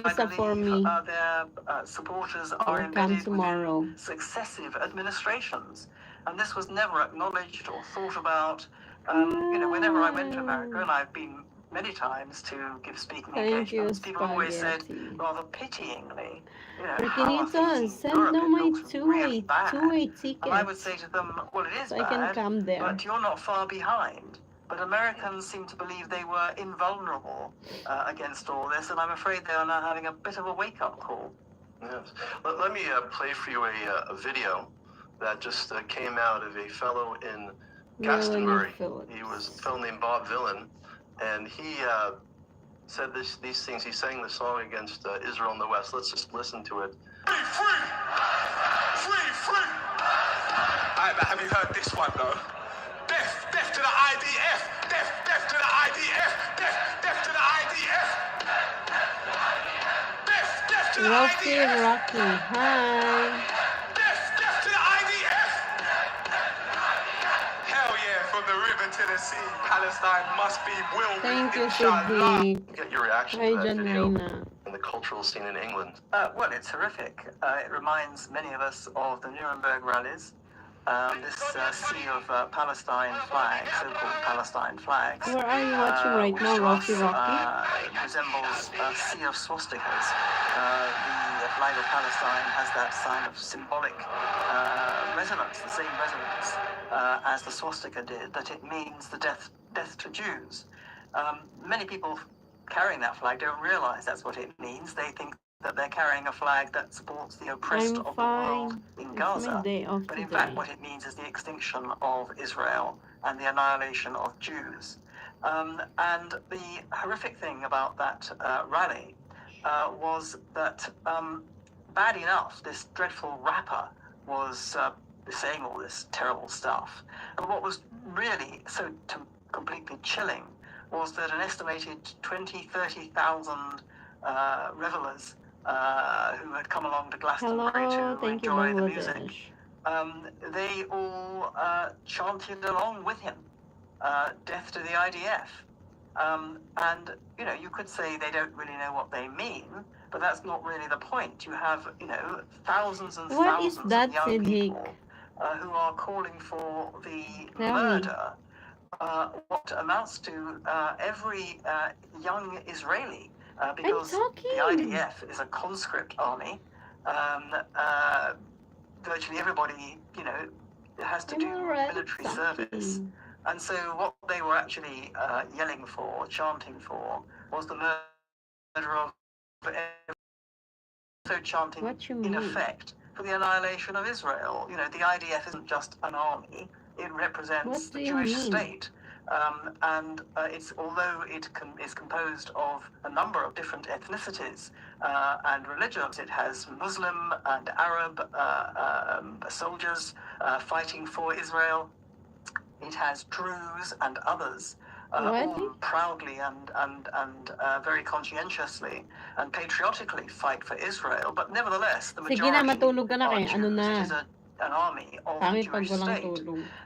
I believe their supporters are embedded within successive administrations, and this was never acknowledged or thought about. Whenever I went to America, and I've been many times to give speaking engagements, people always said, rather pityingly, how are things in Europe? It looks really bad. And I would say to them, well, it is bad, but you're not far behind. But Americans seem to believe they were invulnerable against all this, and I'm afraid they are now having a bit of a wake-up call. Yes. Let me play for you a video that just came out of a fellow in Glastonbury. He was a fellow named Bob Villain, and he said these things. He sang the song against Israel in the West. Let's just listen to it. Free, free, free, free. Alright, but have you heard this one though? Death, death to the IDF. Death, death to the IDF. Death, death to the IDF. Death, death to the IDF. Rocky, hi. Death, death to the IDF. Hell yeah, from the river to the sea, Palestine must be will. Thank you, inshallah. Siddiq. Get your reaction Hi, to that video Janina. in the cultural scene in England. Well, it's horrific. It reminds many of us of the Nuremberg rallies. This sea of Palestine flags, so-called Palestine flags. Where are you watching right now, Rocky? Resembles a sea of swastikas. The flag of Palestine has that sign of symbolic resonance, the same resonance as the swastika did, that it means the death to Jews. Many people carrying that flag don't realize that's what it means. They think that they're carrying a flag that supports the oppressed of the world in Gaza. But in fact, what it means is the extinction of Israel and the annihilation of Jews. And the horrific thing about that rally was that, bad enough, this dreadful rapper was saying all this terrible stuff. And what was really so completely chilling was that an estimated 20,000-30,000 revelers who had come along to Glastonbury to enjoy the music, they all chanted along with him, death to the IDF. And, you know, you could say they don't really know what they mean, but that's not really the point. You have, you know, thousands and thousands of young people who are calling for the murder, what amounts to every young Israeli. Because the IDF is a conscript army. Virtually everybody, you know, has to do military service. And so what they were actually yelling for, chanting for, was the murder of so chanting in effect for the annihilation of Israel. You know, the IDF isn't just an army, it represents the Jewish state. And it's, although it is composed of a number of different ethnicities and religions, it has Muslim and Arab soldiers fighting for Israel. It has Druze and others all proudly and very conscientiously and patriotically fight for Israel. But nevertheless, the majority are Jews. It is an army of the Jewish state.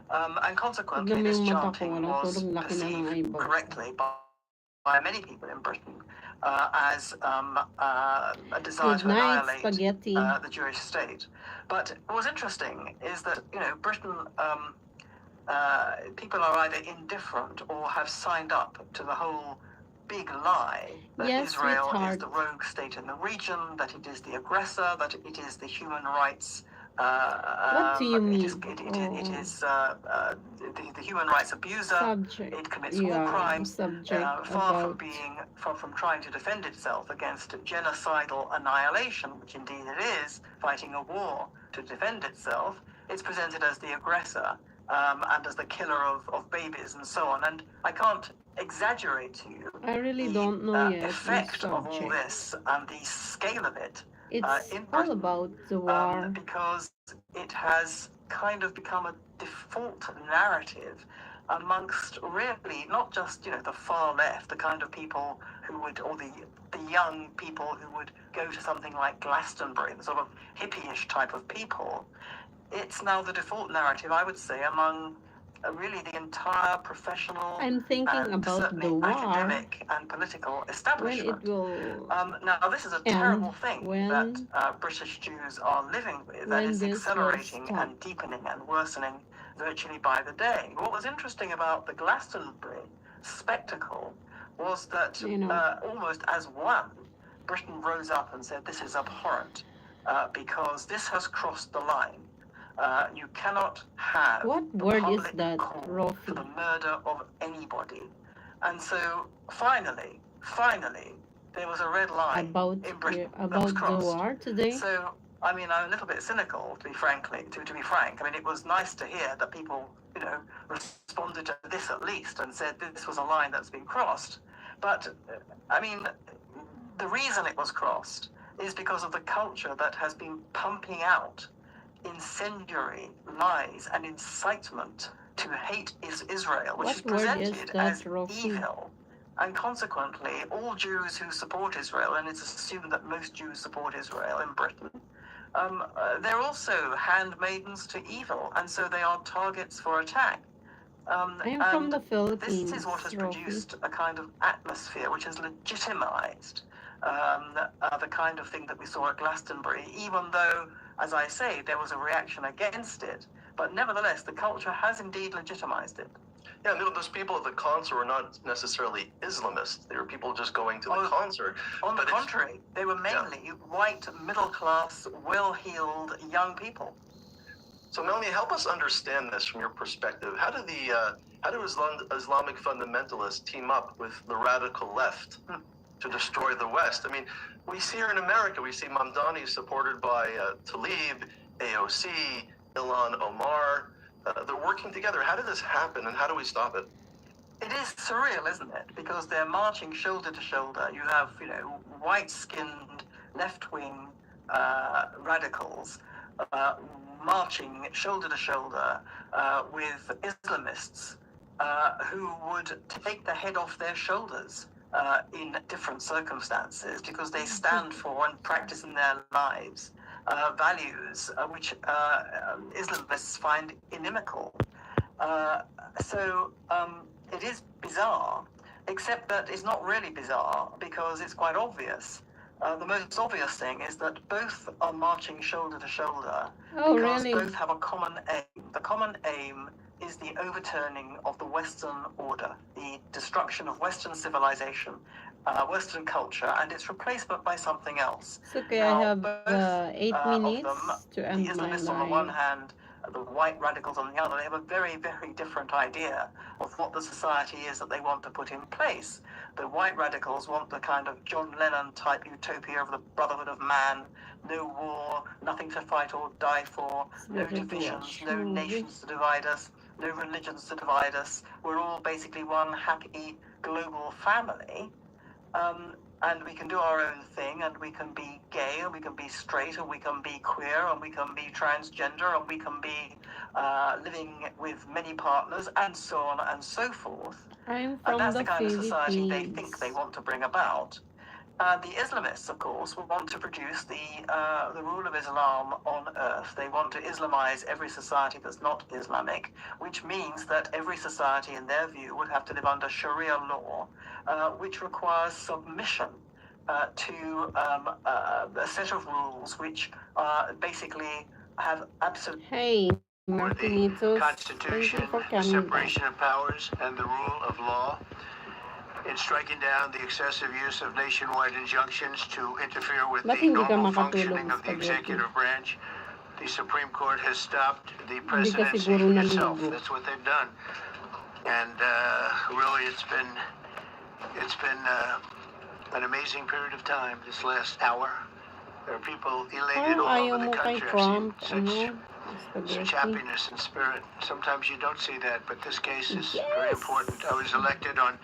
And consequently, this chanting was perceived correctly by many people in Britain as a desire to annihilate the Jewish state. But what was interesting is that, you know, Britain, people are either indifferent or have signed up to the whole big lie that Israel is the rogue state in the region, that it is the aggressor, that it is the human rights. What do you mean? It is the human rights abuser. It commits war crimes. Far from trying to defend itself against genocidal annihilation, which indeed it is, fighting a war to defend itself. It's presented as the aggressor and as the killer of babies and so on. And I can't exaggerate to you the effect of all this and the scale of it. It's in all Britain, about the war. Because it has kind of become a default narrative amongst really not just, you know, the far left, the kind of people who would, or the young people who would go to something like Glastonbury, the sort of hippie-ish type of people. It's now the default narrative, I would say, among really the entire professional I'm thinking about the war, academic and political establishment. When it will now, this is a terrible thing that British Jews are living with, that is accelerating and deepening and worsening virtually by the day. What was interesting about the Glastonbury spectacle was that almost as one, Britain rose up and said, this is abhorrent because this has crossed the line. You cannot have what word is that, for the murder of anybody. And so finally, there was a red line in Britain that was crossed. The war today. So, I mean, I'm a little bit cynical, to be frank. I mean, it was nice to hear that people, you know, responded to this at least and said this was a line that's been crossed. But, I mean, the reason it was crossed is because of the culture that has been pumping out incendiary lies and incitement to hate Israel, which is presented as evil. And consequently, all Jews who support Israel, and it's assumed that most Jews support Israel in Britain, they're also handmaidens to evil, and so they are targets for attack. I'm from the Philippines. This is what has produced a kind of atmosphere which has legitimized the kind of thing that we saw at Glastonbury, even though, as I say, there was a reaction against it. But nevertheless, the culture has indeed legitimized it. Yeah, those people at the concert were not necessarily Islamists. They were people just going to the concert. On the contrary, they were mainly white, middle-class, well-heeled young people. So Melanie, help us understand this from your perspective. How do Islamic fundamentalists team up with the radical left to destroy the West? I mean, we see here in America, we see Mamdani supported by Tlaib, AOC, Ilhan Omar. They're working together. How did this happen, and how do we stop it? It is surreal, isn't it? Because they're marching shoulder to shoulder. You have, white-skinned, left-wing radicals marching shoulder to shoulder with Islamists who would take the head off their shoulders in different circumstances because they stand for and practice in their lives values which Islamists find inimical. So it is bizarre, except that it's not really bizarre because it's quite obvious. The most obvious thing is that both are marching shoulder to shoulder because both have a common aim. The common aim is the overturning of the Western order, the destruction of Western civilization, Western culture, and its replacement by something else. It's okay, I have 8 minutes to end the Islamists my on the one hand, the white radicals on the other, they have a very, very different idea of what the society is that they want to put in place. The white radicals want the kind of John Lennon type utopia of the brotherhood of man, no war, nothing to fight or die for, no divisions, no nations to divide us, no religions to divide us. We're all basically one happy global family. And we can do our own thing, and we can be gay, and we can be straight, and we can be queer, and we can be transgender, and we can be living with many partners, and so on and so forth. I'm from and that's the the kind Philippines. of society they think they want to bring about. The Islamists, of course, will want to produce the rule of Islam on earth. They want to Islamize every society that's not Islamic, which means that every society, in their view, would have to live under Sharia law, which requires submission to a set of rules which basically have absolute... Hey, Martinitos, Constitution, the separation of powers, and the rule of law. In striking down the excessive use of nationwide injunctions to interfere with the normal functioning of the executive branch, the Supreme Court has stopped the presidency itself. That's what they've done. And really, it's been an amazing period of time this last hour. There are people elated all over the country. I've seen such happiness and spirit. Sometimes you don't see that, but this case is very important. I was elected on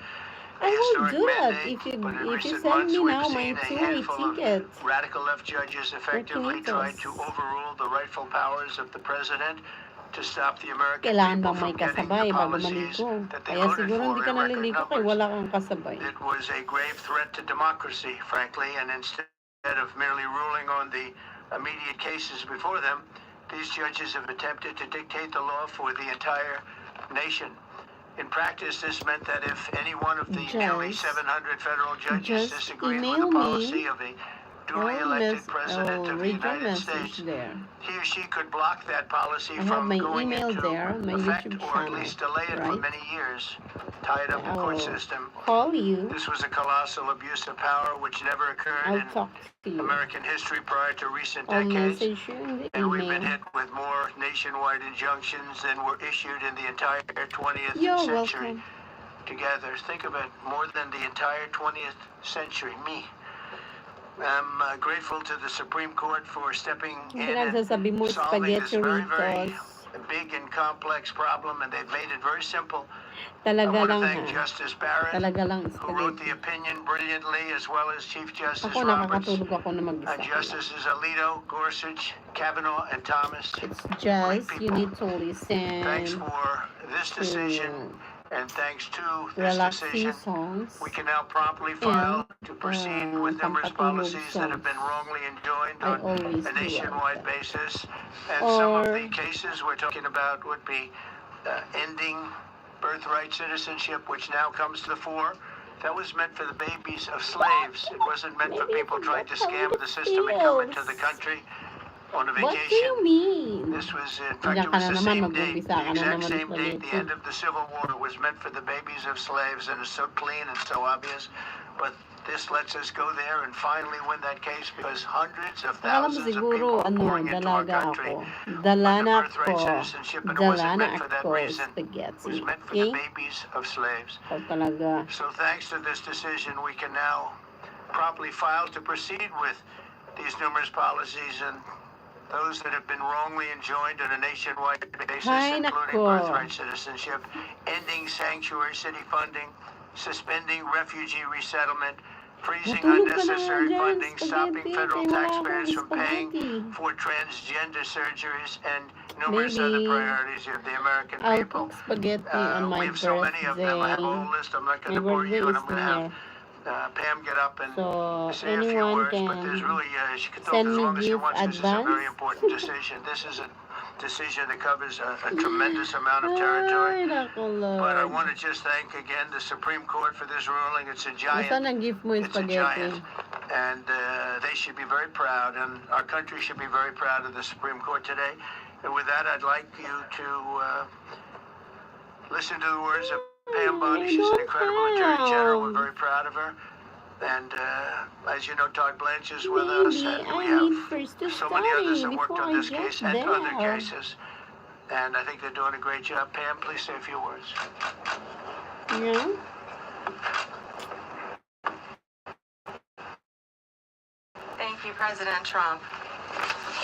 I will do that if you send me now my two-way ticket. Radical left judges effectively tried to overrule the rightful powers of the president to stop the American people from getting the policies that they voted for in record numbers. It was a grave threat to democracy, frankly, and instead of merely ruling on the immediate cases before them, these judges have attempted to dictate the law for the entire nation. In practice, this meant that if any one of the nearly 700 federal judges disagreed with the policy of a duly elected president of the United States, he or she could block that policy from going into effect or at least delay it for many years, tie it up in the court system. This was a colossal abuse of power which never occurred in American history prior to recent decades, and we've been hit with more nationwide injunctions than were issued in the entire 20th century together. Think of it, more than the entire 20th century. Me. I'm grateful to the Supreme Court for stepping in and solving this very, very big and complex problem, and they've made it very simple. I Talaga want to lang thank ha. Justice Barrett, Talaga lang who wrote spaghetti. the opinion brilliantly, as well as Chief Justice Ako Roberts, nakakatulog ako na mag-isa ko lang. Justices Alito, Gorsuch, Kavanaugh, and Thomas. It's Great just you people. need to listen Thanks for this decision, to and thanks to this relaxing decision, songs we can now promptly file to proceed with numerous pampatulog policies that have been songs. wrongly enjoined I on always a do nationwide like that. basis. And some of Or the cases we're talking about would be ending birthright citizenship, which now comes to the fore. That was meant for the babies of slaves. It wasn't meant for people trying to scam the system and come into the country on a what do vacation. you mean? This was, in fact, Diyan it ka was na the naman, same date, mag-umpisa the ka na exact naman same date, the ulit. end of the Civil War. It was meant for the babies of slaves, and it's so clean and so obvious. But this lets us go there and finally win that case, because hundreds of Alam mo thousands of siguro, people are pouring into our dalaga country ako. with Dala the na birthright ako. citizenship, and it Dala wasn't na meant for that ako reason. It spaghetti. was meant for the Okay? babies of slaves. Ikaw talaga. So thanks to this decision, we can now promptly file to proceed with these numerous policies and those that have been wrongly enjoined on a nationwide basis, Ay, including nako. birthright citizenship, ending sanctuary city funding, suspending refugee resettlement, freezing Matulog ka na nga unnecessary dyan, funding, stopping spaghetti. federal Kaya wala taxpayers akong from paying spaghetti. for transgender surgeries, and numerous other Maybe priorities of the American I'll people. cook spaghetti on We my have so many of them. I have a birthday. whole list. I'm not going My to bore birthday you, and is I'm going to have near. Pam get up and So, say a few anyone words, but there's can really, she can talk send as me long as she gift wants. This is a very advance. important decision. This is a decision that covers a tremendous amount of territory. Ay, naku, But I Lord. want to just thank again the Supreme Court for this ruling. It's a giant. Nasaan ang gift mo yung It's a spaghetti? giant. And they should be very proud, and our country should be very proud of the Supreme Court today. And with that, I'd like you to listen to the words of Pam Bondi. She's an incredible Attorney General. We're very proud of her. And as you know, Todd Blanche is with us, Maybe and we I need have first to so many others that study worked before on I this get case and other there. cases. And I think they're doing a great job. Pam, please say a few words. Yeah? Thank you, President Trump.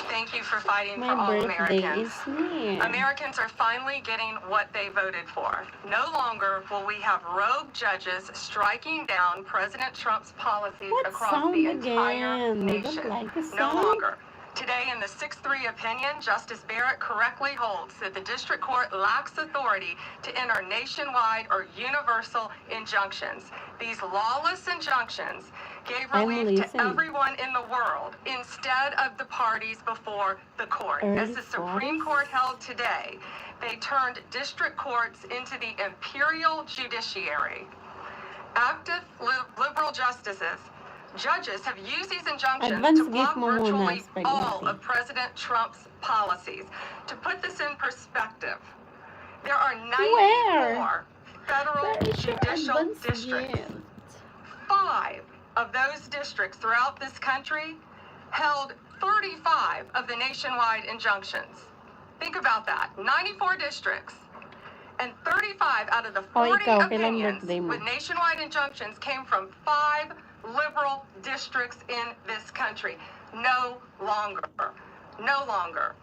Thank you for fighting My for all birthday Americans. is near. Americans are finally getting what they voted for. No longer will we have rogue judges striking down President Trump's policies What across sound the entire again? You nation. don't like the No sound? longer. Today, in the 6-3 opinion, Justice Barrett correctly holds that the district court lacks authority to enter nationwide or universal injunctions. These lawless injunctions gave relief to everyone in the world instead of the parties before the court. As the Supreme Court held today, they turned district courts into the imperial judiciary. Active liberal judges have used these injunctions to block virtually all of President Trump's policies. To put this in perspective, there are 94 federal judicial districts. 5 of those districts throughout this country held 35 of the nationwide injunctions. Think about that. 94 districts and 35 out of the 40 opinions with nationwide injunctions came from 5 liberal districts in this country. No longer. No longer.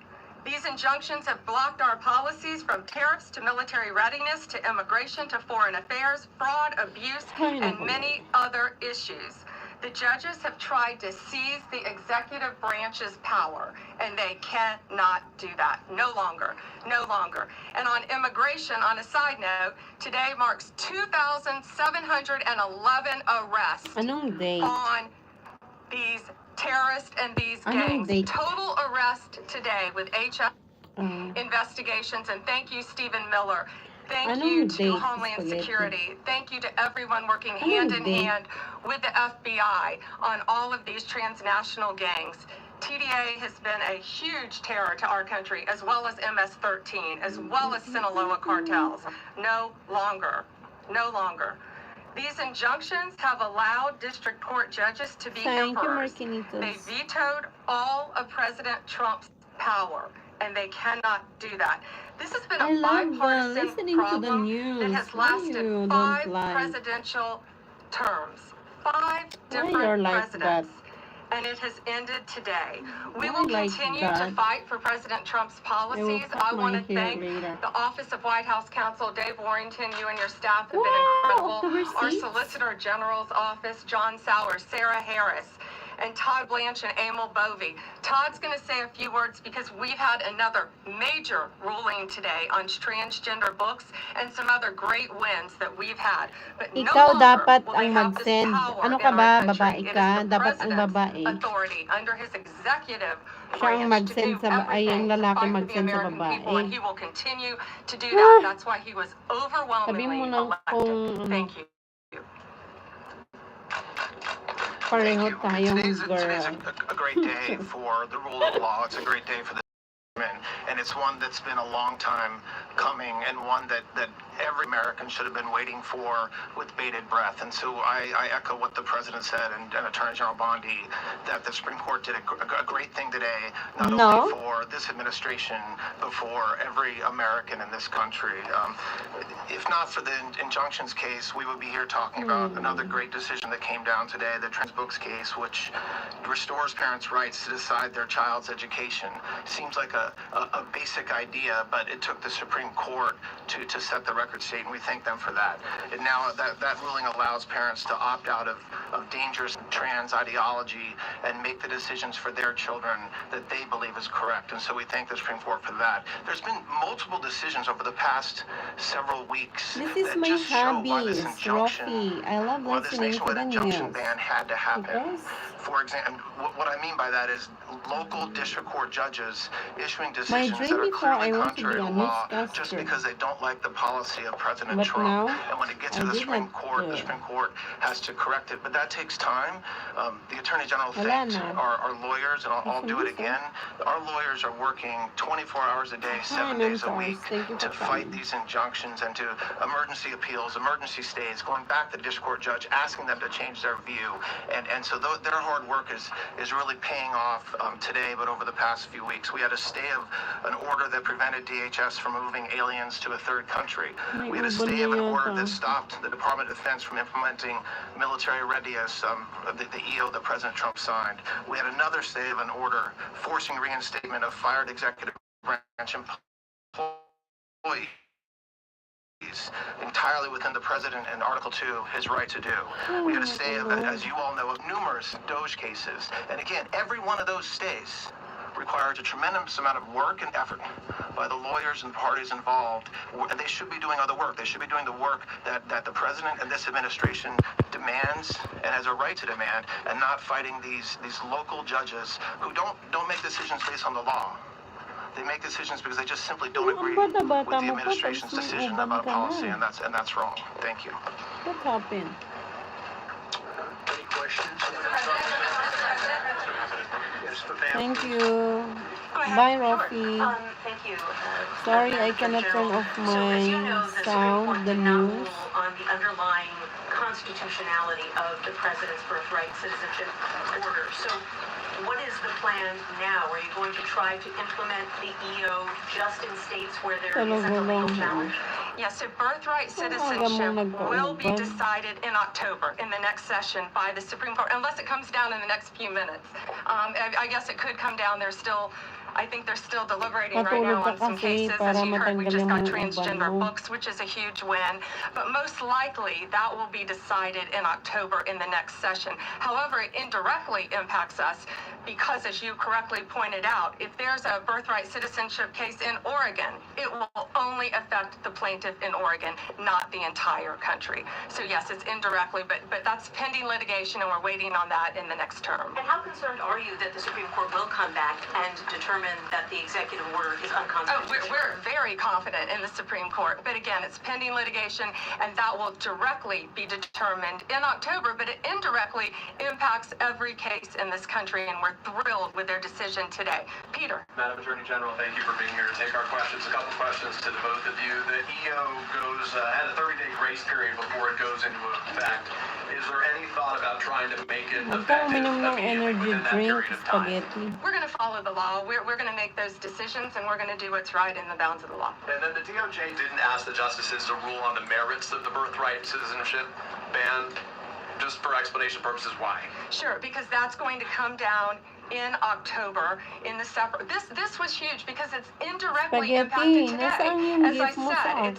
These injunctions have blocked our policies from tariffs to military readiness to immigration to foreign affairs, fraud, abuse, and many other issues. The judges have tried to seize the executive branch's power, and they cannot do that. No longer. No longer. And on immigration, on a side note, today marks 2,711 arrests on these terrorists and these gangs. Total arrest today with HF investigations. And thank you, Stephen Miller. Thank you to Homeland Security. Thank you to everyone working hand in hand with the FBI on all of these transnational gangs. TDA has been a huge terror to our country, as well as MS-13, as well as Sinaloa cartels. No longer. No longer. These injunctions have allowed district court judges to be emperors. They vetoed all of President Trump's power, and they cannot do that. This has been a bipartisan problem that has lasted 5 presidential terms. 5 different presidents. and it has ended today. We will continue to fight for President Trump's policies. I want to thank the Office of White House Counsel, Dave Warrington. You and your staff have been incredible. Our Solicitor General's office, John Sauer, Sarah Harris, and Todd Blanche and Emil Bovey. Todd's going to say a few words because we've had another major ruling today on transgender books and some other great wins that we've had. But no Ikaw dapat longer will they ang have this mag-send. power Ano in ka ba? our country. Babae It is ka? the Dapat ang president's babae. authority under his executive Siya ang branch to mag-send do sa ay ang everything to lalaki fight for the mag-send sa American people, and babae. he will continue to do that. That's why he was overwhelmingly Sabi mo lang elected. kung Thank you. pareho tayong Today's girl. a great day for the rule of law. It's a great day for the men, and it's one that's been a long time coming, and one that every American should have been waiting for with bated breath. And so I echo what the president said and Attorney General Bondi, that the Supreme Court did a great thing today, not only for this administration, but for every American in this country. If not for the injunctions case, we would be here talking about another great decision that came down today, the trans books case, which restores parents' rights to decide their child's education. Seems like a basic idea, but it took the Supreme Court to set the record straight, and we thank them for that. And now that ruling allows parents to opt out of dangerous trans ideology and make the decisions for their children that they believe is correct. And so we thank the Supreme Court for that. There's been multiple decisions over the past several weeks This is that my just show why hobby, this injunction, Rocky. I love why this listening to nationwide the injunction news. ban had to happen. Because For example, what I mean by that is local district court judges issuing my decisions dream that are before I clearly want to be contrary to a law just newscaster. because they don't like the policy of President But Trump. now, And when it gets to I the did Supreme not Court, do the it. Supreme Court has to correct it. But that takes time. The Attorney General Wala thanked na. our lawyers, and I'll do it Gusto mo, again. Our lawyers are working 24 hours a day, Hi, 7 days a Mentors. week Thank you to for fight coming. these injunctions and to emergency appeals, emergency stays, going back to the district court judge, asking them to change their view. And so their hard work is really paying off today, but over the past few weeks. We had a stay of an order that prevented DHS from moving aliens to a third country. We had a stay of an order that stopped the Department of Defense from implementing military readiness, the EO that President Trump signed. We had another stay of an order forcing reinstatement of fired executive branch employees entirely within the president and Article 2, his right to do. We had a stay of, as you all know, of numerous DOJ cases. And again, every one of those stays requires a tremendous amount of work and effort by the lawyers and parties involved. They should be doing other work. They should be doing the work that the president and this administration demands and has a right to demand, and not fighting these local judges who don't make decisions based on the law. They make decisions because they just simply don't agree with the administration's decision about a policy, and that's wrong. Thank you. What happened? Any questions? Yes, Thank you. Bye, Rocky. Thank you. Sorry, I cannot turn off my sound, the news. On the underlying constitutionality of the president's birthright citizenship order. So what is the plan now? Are you going to try to implement the EO just in states where there isn't a legal challenge? Yes, so birthright citizenship will be decided in October in the next session by the Supreme Court, unless it comes down in the next few minutes. I guess it could come down. I think they're still deliberating right now on some cases. As you heard, we just got transgender books, which is a huge win. But most likely, that will be decided in October in the next session. However, it indirectly impacts us because, as you correctly pointed out, if there's a birthright citizenship case in Oregon, it will only affect the plaintiff in Oregon, not the entire country. So yes, it's indirectly, but that's pending litigation, and we're waiting on that in the next term. And how concerned are you that the Supreme Court will come back and determine that the executive order is unconstitutional? We're very confident in the Supreme Court, but again, it's pending litigation, and that will directly be determined in October, but it indirectly impacts every case in this country, and we're thrilled with their decision today. Peter. Madam Attorney General, thank you for being here to take our questions. A couple questions to the both of you. The EO has a 30-day grace period before it goes into effect. Is there any thought about trying to make it effective immediately within that period of time? We're going to follow the law. We're going to make those decisions, and we're going to do what's right in the bounds of the law. And then the DOJ didn't ask the justices to rule on the merits of the birthright citizenship ban. just for explanation purposes, why? Sure, because that's going to come down in October in the separate. This was huge because it's indirectly impacted today. As I said,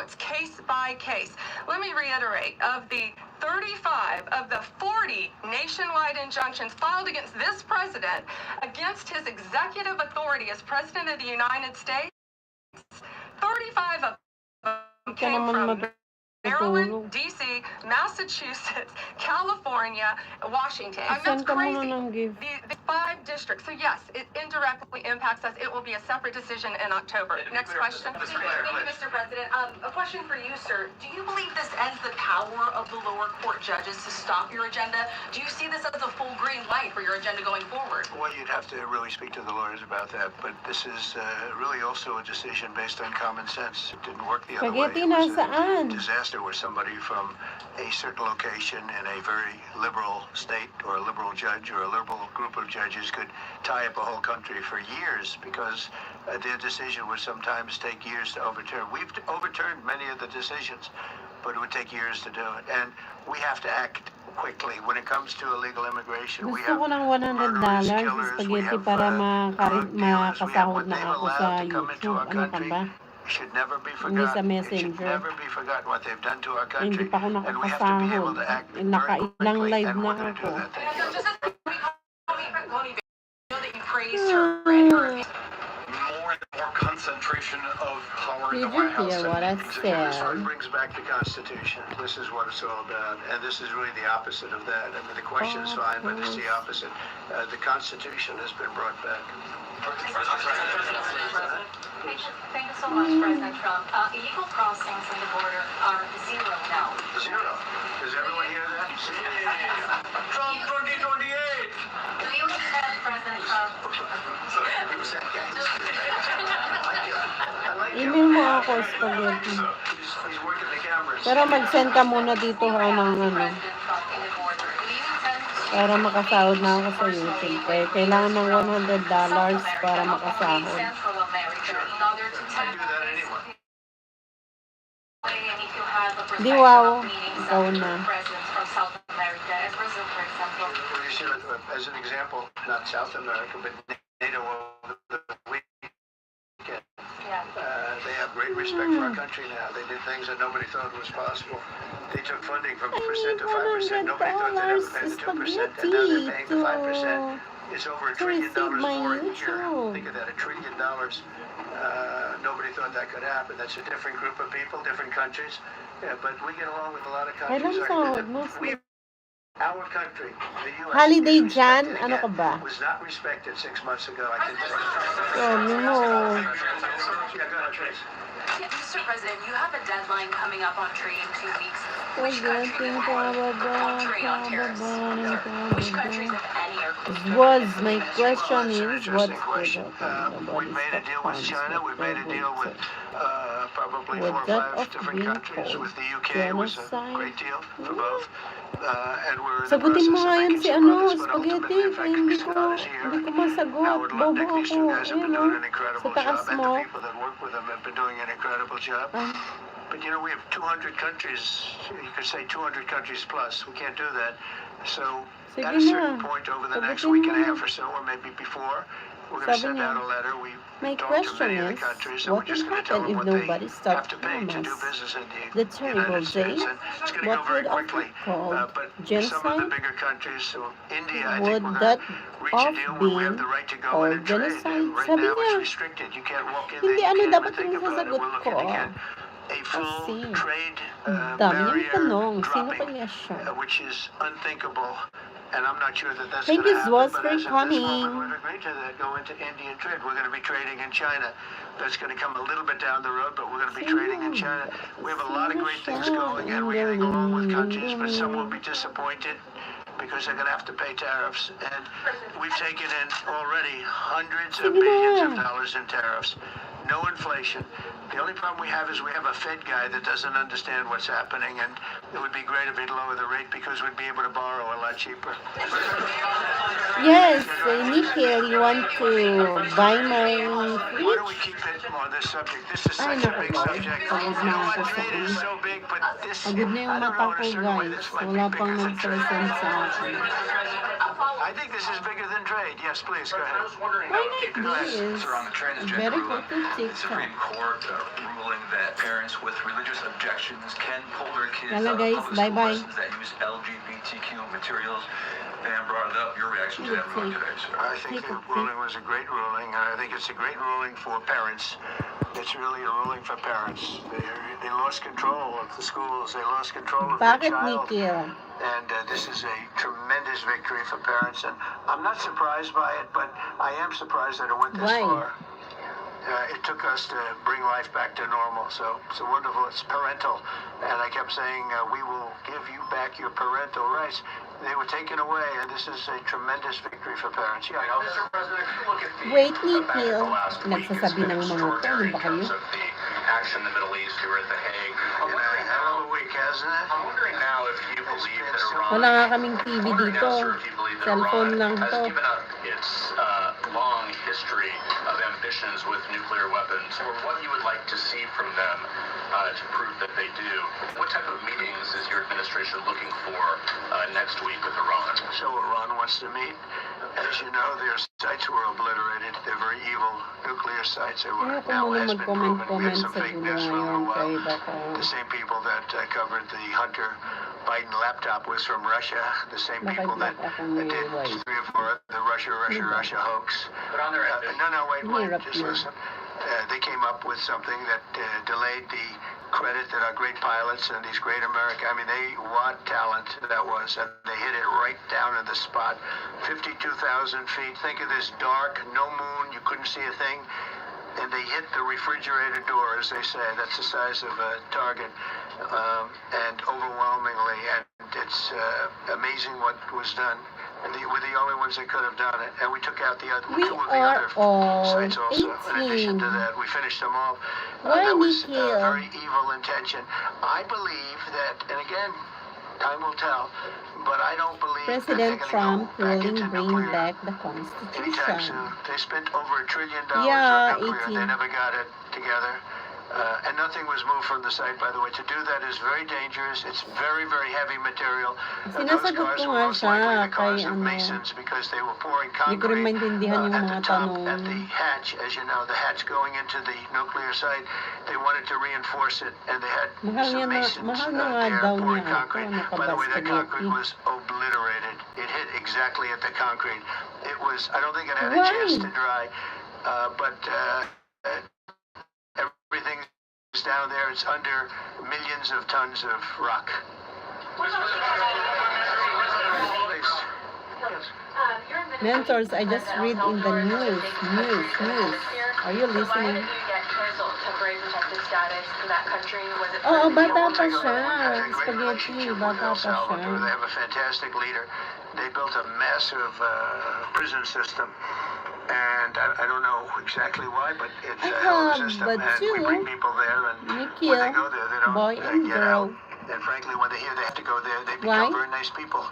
it's case by case. Let me reiterate: of the 35 of the 40 nationwide injunctions filed against this president, against his executive authority as president of the United States, 35 of them came from Maryland, D.C., Massachusetts, California, Washington. That's crazy. The 5 districts. So yes, it indirectly impacts us. It will be a separate decision in October. Next question. Thank you, Mr. President. A question for you, sir. Do you believe this ends the power of the lower court judges to stop your agenda? Do you see this as a full green light for your agenda going forward? Well, you'd have to really speak to the lawyers about that. But this is really also a decision based on common sense. It didn't work the other way. It was a disaster where somebody from a certain location in a very liberal state or a liberal judge or a liberal group of judges could tie up a whole country for years because their decision would sometimes take years to overturn. We've overturned many of the decisions, but it would take years to do it. And we have to act quickly when it comes to illegal immigration. We have murderers, killers, we have drug dealers, we have what they've allowed to come into our country. Should never be forgotten. It should never be forgotten what they've done to our country, and we have to be able to act very quickly, and we're going to do that. Thank you. That you praised her and her. More concentration of power in the White House. This brings back the Constitution. This is what it's all about, and this is really the opposite of that. I mean, the question is fine, but it's the opposite. The Constitution has been brought back. Thank you so much, President Trump. Illegal crossings on the border are 0 now. 0. Does everyone hear that? Trump 2028! Do you accept President Trump? Email mo ako, spaghetti. Pero mag-send ka muna dito ha ng ano. Para makasahod na ako sa YouTube. Kaya kailangan ng $100 para makasahod. Di wow. Ikaw na. As an example, not South America, but NATO over the weekend. They have great respect for our country now. They did things that nobody thought was possible. They took funding from 1% to 5%. Nobody thought they'd ever pay the 2%, and now they're paying the 5%. It's over $1 trillion more a year. Think of that, $1 trillion. Nobody thought that could happen. That's a different group of people, different countries. Yeah, but we get along with a lot of countries. Our country, the U.S. Holiday dyan? Ano ka ba? Was not respected 6 months ago. I can tell you. Mr. President, you have a deadline coming up on trade in 2 weeks. Which countries Which countries, if any, are my question is, what's we made a deal with China. We made a deal with probably 4 or 5 different countries. With the UK, it was a great deal for both. And we're in the process of making some others, but ultimately, if I could sit on this here, I would love to. These 2 guys have been doing an incredible job, and the people that work with them have been doing an incredible job. But you know, we have 200 countries. You could say 200 countries plus. We can't do that. So at a certain point over the next week and a half or so, or maybe before, we're going to send out a letter. We talked to many of the countries, and we're just going to tell them what they have to pay to do business in the United States. And it's going to go very quickly. But some of the bigger countries, so India, I think we're going to reach a deal where we have the right to go in and trade. And right now it's restricted. You can't walk in there. You can't even think about it. We're looking to get a full trade barrier dropping, which is unthinkable. And I'm not sure that that's going to happen, but as of this moment, we've agreed to that, go into Indian trade. We're going to be trading in China. That's going to come a little bit down the road, but we're going to be trading in China. We have a lot of great things going, and we're getting along with countries, but some will be disappointed because they're going to have to pay tariffs. And we've taken in already hundreds of billions of dollars in tariffs. No inflation. The only problem we have is we have a Fed guy that doesn't understand what's happening, and it would be great if he'd lower the rate because we'd be able to borrow a lot cheaper. Yes, Nikhil, you want to buy my fridge? Why don't we keep it on this subject? This is such a big subject. Pagod You na know ako what? sa Trade is so big, but this, Pagod na yung I don't mata know, in ko, a certain way, guys. this might Wala be pang bigger than trade. nag-present sa akin. I think this is bigger than trade. Yes, please, go ahead. I was wondering Why how not this? Sir, on the transgender Very ruling, good to the Supreme Court ruling that parents with religious objections can pull their kids Yala, out of guys, public bye-bye. school lessons that use LGBTQ materials. Pam brought it up. Your reaction to that ruling today, sir? I think the ruling was a great ruling, and I think it's a great ruling for parents. It's really a ruling for parents. They lost control of the schools. They lost control of their Bakit, child. Nikhil? And this is a tremendous victory for parents. And I'm not surprised by it, but I am surprised that it went this Why? far. It took us to bring life back to normal. So it's wonderful. It's parental. And I kept saying, we will give you back your parental rights. They were taken away, and this is a tremendous victory for parents. Yeah. Mr. President, if you look at the Wait, events of Nikhil. the last week, it's Nagsasabi been ng mga to. extraordinary Ano in ba kayo? terms of the action in the Middle East. We were at The Hague. I'm wondering Hell now, of a week, hasn't it? I'm wondering now if you believe that Iran... Wala nga kaming TV I'm wondering dito. now, sir, if you believe that Cellphone Iran lang has to. given up its long history of ambitions with nuclear weapons, or what you would like to see from them to prove that they do. What type of meetings is your administration looking for next week with Iran? So Iran wants to meet. As you know, their sites were obliterated. They're very evil nuclear sites. They were Ayoko now muna has been proven. We mag-comment had some sa fake gulo news for a ngayon little kay while. baka The same people that covered the Hunter Biden laptop was from Russia. The same people that did 3 or 4 the Russia hoax. But on their No, wait, Hirap just na. listen. They came up with something that delayed the credit that our great pilots and these great American, I mean, what talent that was, and they hit it right down in the spot. 52,000 feet. Think of this dark, no moon, you couldn't see a thing. And they hit the refrigerator door, as they say. That's the size of a target. And overwhelmingly, and it's amazing what was done. And we're the only ones that could have done it. And we took out the other We two of the are other all sites also. In addition 18. to that, we finished them off. Why, That was Nikhil? very evil intention. I believe that, and again, time will tell, but I don't believe President that they're Trump going to go back willing into bring nuclear back the anytime Constitution. soon. They spent over $1 trillion Yeah, on nuclear. 18. They never got it together. And nothing was moved from the site, by the way. To do that is very dangerous. It's very, very heavy material. Those Sinasagot cars ko were nga most siya likely the cars kay of ano. Masons because they were pouring Hindi ko rin concrete maintindihan yung at mga the top, tanong. at the hatch, as you know, the hatch going into the nuclear site. They wanted to reinforce it, and they had some Masons mahal na nga there daw pouring niya ako. concrete. By the way, that concrete Nakabasketi. was obliterated. It hit exactly at the concrete. It was, I don't think it had a Why? chance to dry, but everything is down there. It's under millions of tons of rock. Mentors, I just read in the news. Are you listening? Oo, bata pa siya. Spaghetti, bata pa siya. They have a fantastic leader. They built a massive prison system. And I don't know exactly why, but it's a hell of a system. but And we you, bring people there, and Nikhil, when they go there, they don't boy and get girl. out. And frankly, when they hear they have to go there, they Why? become very nice people.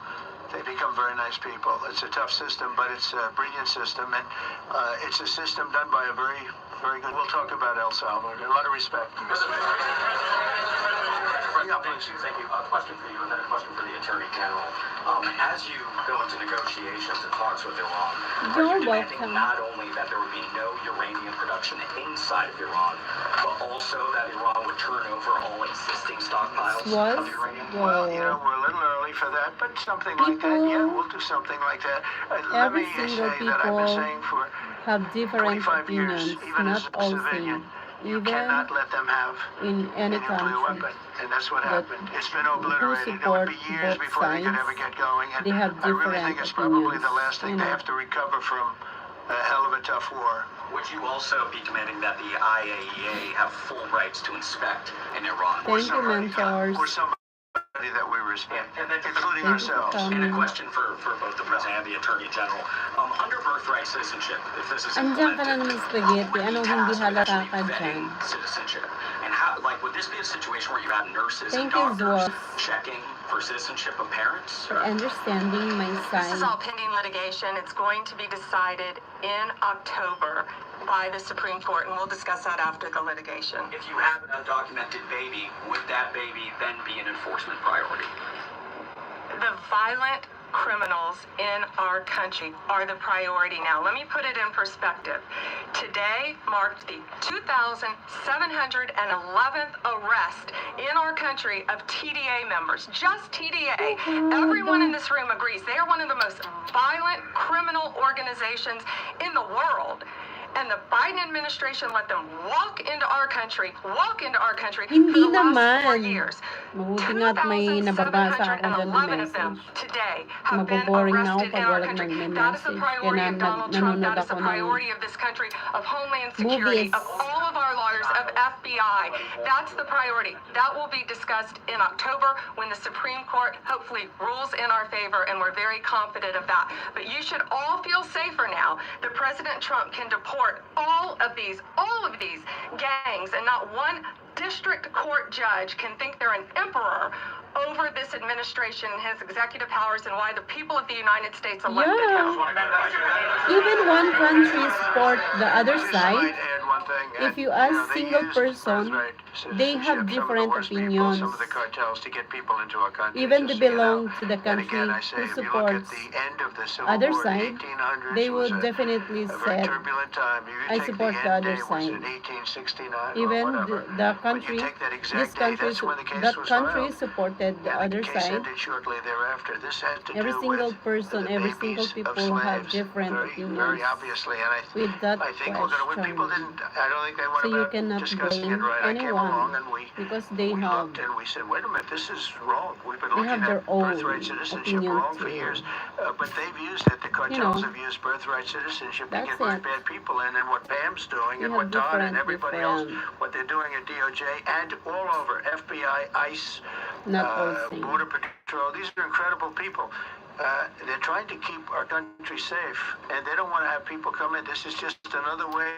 They become very nice people. It's a tough system, but it's a brilliant system, and it's a system done by a very, very good. We'll talk about El Salvador. A lot of respect. Yeah, thank you. A question for you and then a question for the Attorney General. As you go into negotiations and talks with Iran, are you demanding not only that there would be no uranium production inside of Iran, but also that Iran would turn over all existing stockpiles of uranium? Well, you know, we're a little early for that, but something like that, yeah, we'll do something like that. Let Every me single say that I've been people saying for have different 25 years, opinions, even as not a all civilian, same. you Even cannot let them have in any a nuclear country. weapon. And that's what But happened. It's been who obliterated. It support would be years both before they could sides, ever get going. And they have I really different think it's probably opinions, the last thing you they know. have to recover from a hell of a tough war. Would you also be demanding that the IAEA have full rights to inspect in Iran? Thank you, mentors. Or somebody that we respect, and then including ourselves. And a question for both the President and the Attorney General. Under birthright citizenship, if this is Andiyan ka na ng spaghetti. Anong hindi halata ka dyan? Citizenship. And how, like, would this be a situation where you have nurses and Thank you, doctors Zwas, checking for citizenship of parents? for understanding my This is side. all pending litigation. It's going to be decided in October by the Supreme Court, and we'll discuss that after the litigation. If you have an undocumented baby, would that baby then be an enforcement priority? The violent criminals in our country are the priority now. Let me put it in perspective. Today marked the 2,711th arrest in our country of TDA members. Just TDA. Everyone in this room agrees they are one of the most violent criminal organizations in the world. And the Biden administration let them walk into our country for Hindi the last 4 naman. years. Mabuti nga't may nababasa ako dyan na 2,711 of them message. today have been Maboboring na ako arrested pag in our walang country. That is the nagme-message. priority Kaya of Donald Trump. nanonood That is ako the ng priority of this country, of Homeland Security, movies. of all of our lawyers, of FBI. That's the priority. That will be discussed in October when the Supreme Court hopefully rules in our favor, and we're very confident of that. But you should all feel safer now that President Trump can deport all of these gangs, and not one district court judge can think they're an emperor over this administration and his executive powers, and why the people of the United States elected him. Even one country support the other side. If you ask single person, they have different opinions. Some of the cartels to get people into our country. Even they belong to the country who supports other side, they would definitely say, I support the other side. Even the country, this country, that country supported the other side. Every single person, every single people have different opinions with that question. So you cannot blame anyone because they have their own opinion too. But they've used it. The cartels have used birthright citizenship to get those bad people in, and what Pam's doing, and what Don and everybody else, what they're doing at DOJ and all over, FBI, ICE, Border Patrol. These are incredible people. They're trying to keep our country safe, and they don't want to have people come in. This is just another way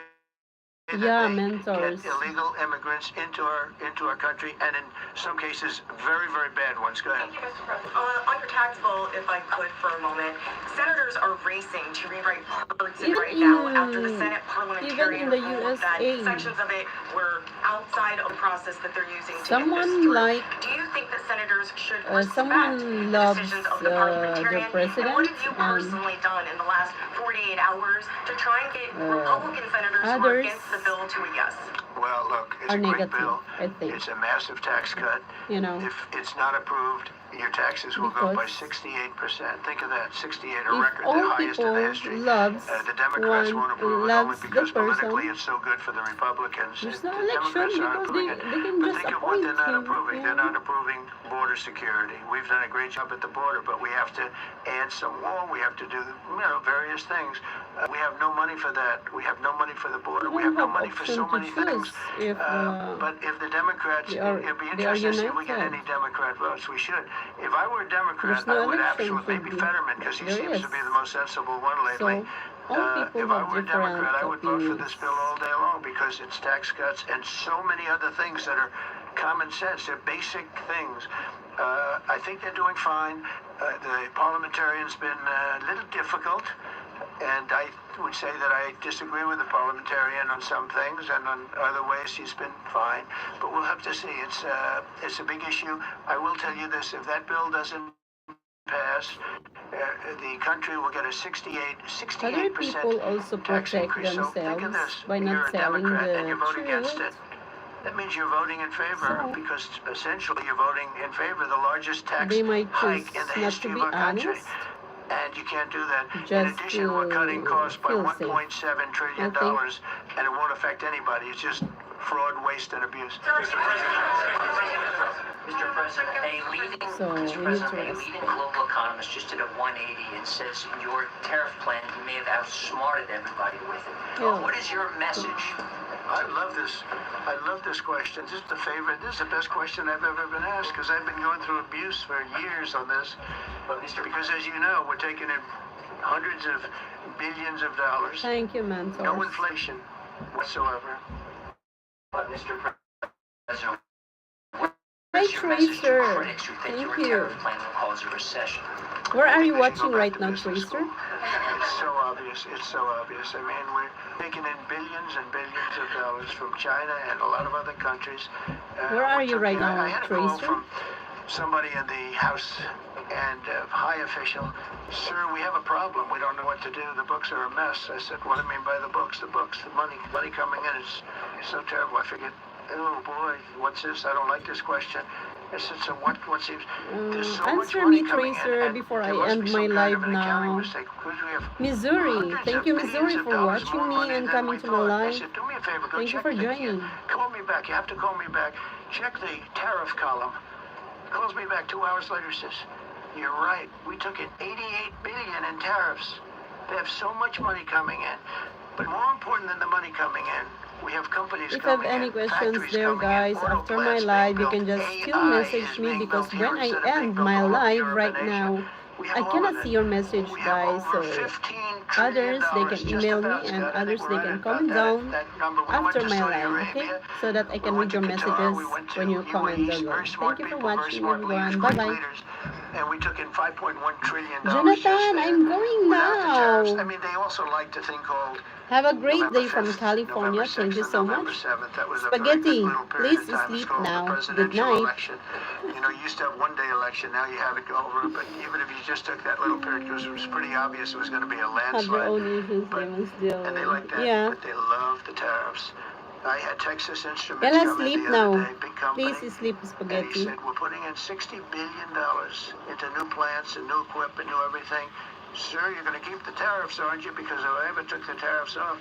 that mentors. Get illegal immigrants into our country, and in some cases, very, very bad ones. Go ahead. Thank you, Mr. President. On your tax bill, if I could for a moment, senators are racing to rewrite parts of it right now after the Senate parliamentarian ruled that sections of it were outside of the process that they're using to get this through. Do you think that senators should respect the decisions of the parliamentarian? And what have you personally done in the last 48 hours to try and get Republican senators who are against the bill to a yes? Well, look, it's a great bill. It's a massive tax cut. If it's not approved, your taxes will go by 68%. Think of that, 68, a record, the highest in the history. The Democrats won't approve it only because politically it's so good for the Republicans. The Democrats aren't approving it. But think of what they're not approving. They're not approving border security. We've done a great job at the border, but we have to add some wall. We have to do, various things. We have no money for that. We have no money for the border. We have no money for so many things. But if the Democrats, it'd be interesting to see if we get any Democrat votes. We should. If I were a Democrat, I would absolutely, maybe Fetterman, because he seems to be the most sensible one lately. If I were a Democrat, I would vote for this bill all day long because it's tax cuts and so many other things that are common sense. They're basic things. I think they're doing fine. The parliamentarian's been a little difficult, and I would say that I disagree with the parliamentarian on some things, and on other ways he's been fine. But we'll have to see. It's a big issue. I will tell you this: if that bill doesn't pass, the country will get a 68% people also tax protect increase. So think of this: by you're not a selling Democrat and you vote the against truth. it. That means you're voting in favor because essentially you're voting in favor of the largest tax hike in the history of our country. And you can't do that. In addition, we're cutting costs by $1.7 trillion, and it won't affect anybody. It's just fraud, waste, and abuse. Mr. President, a leading global economist just did a 180 and says your tariff plan, you may have outsmarted everybody with it. What is your message? I love this. I love this question. This is the favorite. This is the best question I've ever been asked because I've been going through abuse for years on this. Because as you know, we're taking in hundreds of billions of dollars. Thank you, Mentor. No inflation whatsoever. But Mr. President, hi, Tracer. Thank you. Where are you watching right now, Tracer? It's so obvious. It's so obvious. I mean, we're taking in billions and billions of dollars from China and a lot of other countries. Where are you right now, I had a call Tracer? from somebody in the House and a high official. Sir, we have a problem. We don't know what to do. The books are a mess. I said, what do you mean by the books? The books, the money coming in is so terrible. I forget. Oh boy, what's this? I don't like this question. I said, so what seems... So answer me, Tracer, before I end my live now. Missouri, thank you, Missouri, for watching me and coming to my live. Said, do me a favor, go thank you check for the joining. Call me back. You have to call me back. Check the tariff column. Calls me back 2 hours later, says, you're right. We took in $88 billion in tariffs. They have so much money coming in. But more important than the money coming in, we have companies if you have any questions there, guys, after my live, you can just still message me because when I end my live right now, I cannot see your message, guys. So others, they can email me and others, they can comment down after my live, okay? So that I can read your messages when you comment down. Thank you for watching, everyone. Bye-bye. And we took in $5.1 trillion. Jonathan, I'm going now. I mean, they also like to think called... Have a great day from California. Thank you so much. Spaghetti, please sleep now. Good night. You know, you used to have one-day election. Now you have it over. But even if you just took that little period, because it was pretty obvious it was going to be a landslide. Have your own issues, and they like that. Yeah. But they love the tariffs. I had Texas Instruments Ella, come sleep in the now. other day, big company. Please sleep, And he Spaghetti. said, we're putting in $60 billion into new plants and new equipment, new everything. Sir, you're going to keep the tariffs, aren't you? Because if I ever took the tariffs off,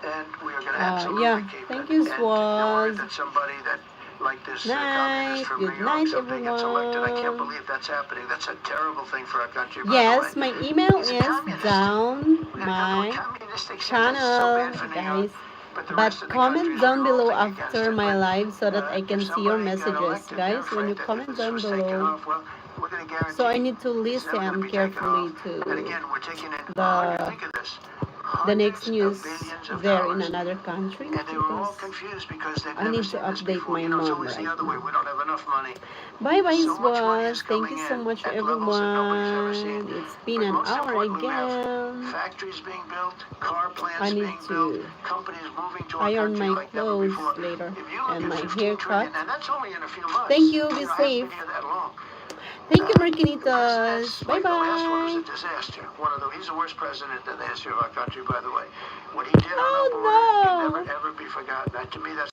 and we are going to absolutely keep thank it. you, And you're worried Swaz. that somebody that, like this Night. communist from Good New York, night, something gets elected. I can't everyone. believe that's happening. That's a terrible thing for our country, by Yes, the way. my email He's a is communist. down We're going to go to a my communistic system. channel, That's so bad for New guys. York. But the But rest of the comment countries down are below revolting against after it. my But, live so that I can if see your somebody got messages, elected, they're guys. When you afraid that comment this down was taken below. off. Well, we're going to guarantee So I need to it's never going listen to be taken carefully off. to And again, we're taking in the think of this. the next news Billions of there in dollars. another country And they were all because confused because they've I never need to seen this update before. my You know, it's mom always the right other way. now. We don't have enough money. Bye bye, So much money is Swaz. Thank coming you so in much, at levels that nobody's ever seen. everyone. It's been But an most hour importantly, we have again. factories being built, car I plants need being built, to companies moving to our iron country my like never clothes before. later If you look and at my 15 haircut. trillion, and that's only in a few months. Thank you. Be You know, I haven't safe. been here that long. Thank you, The Marquinitas. presidents, Bye like the last one was bye. a disaster. He's the worst president in the history of our country, by the way. What he did on our border Oh can no. never, ever be forgotten. To me, that's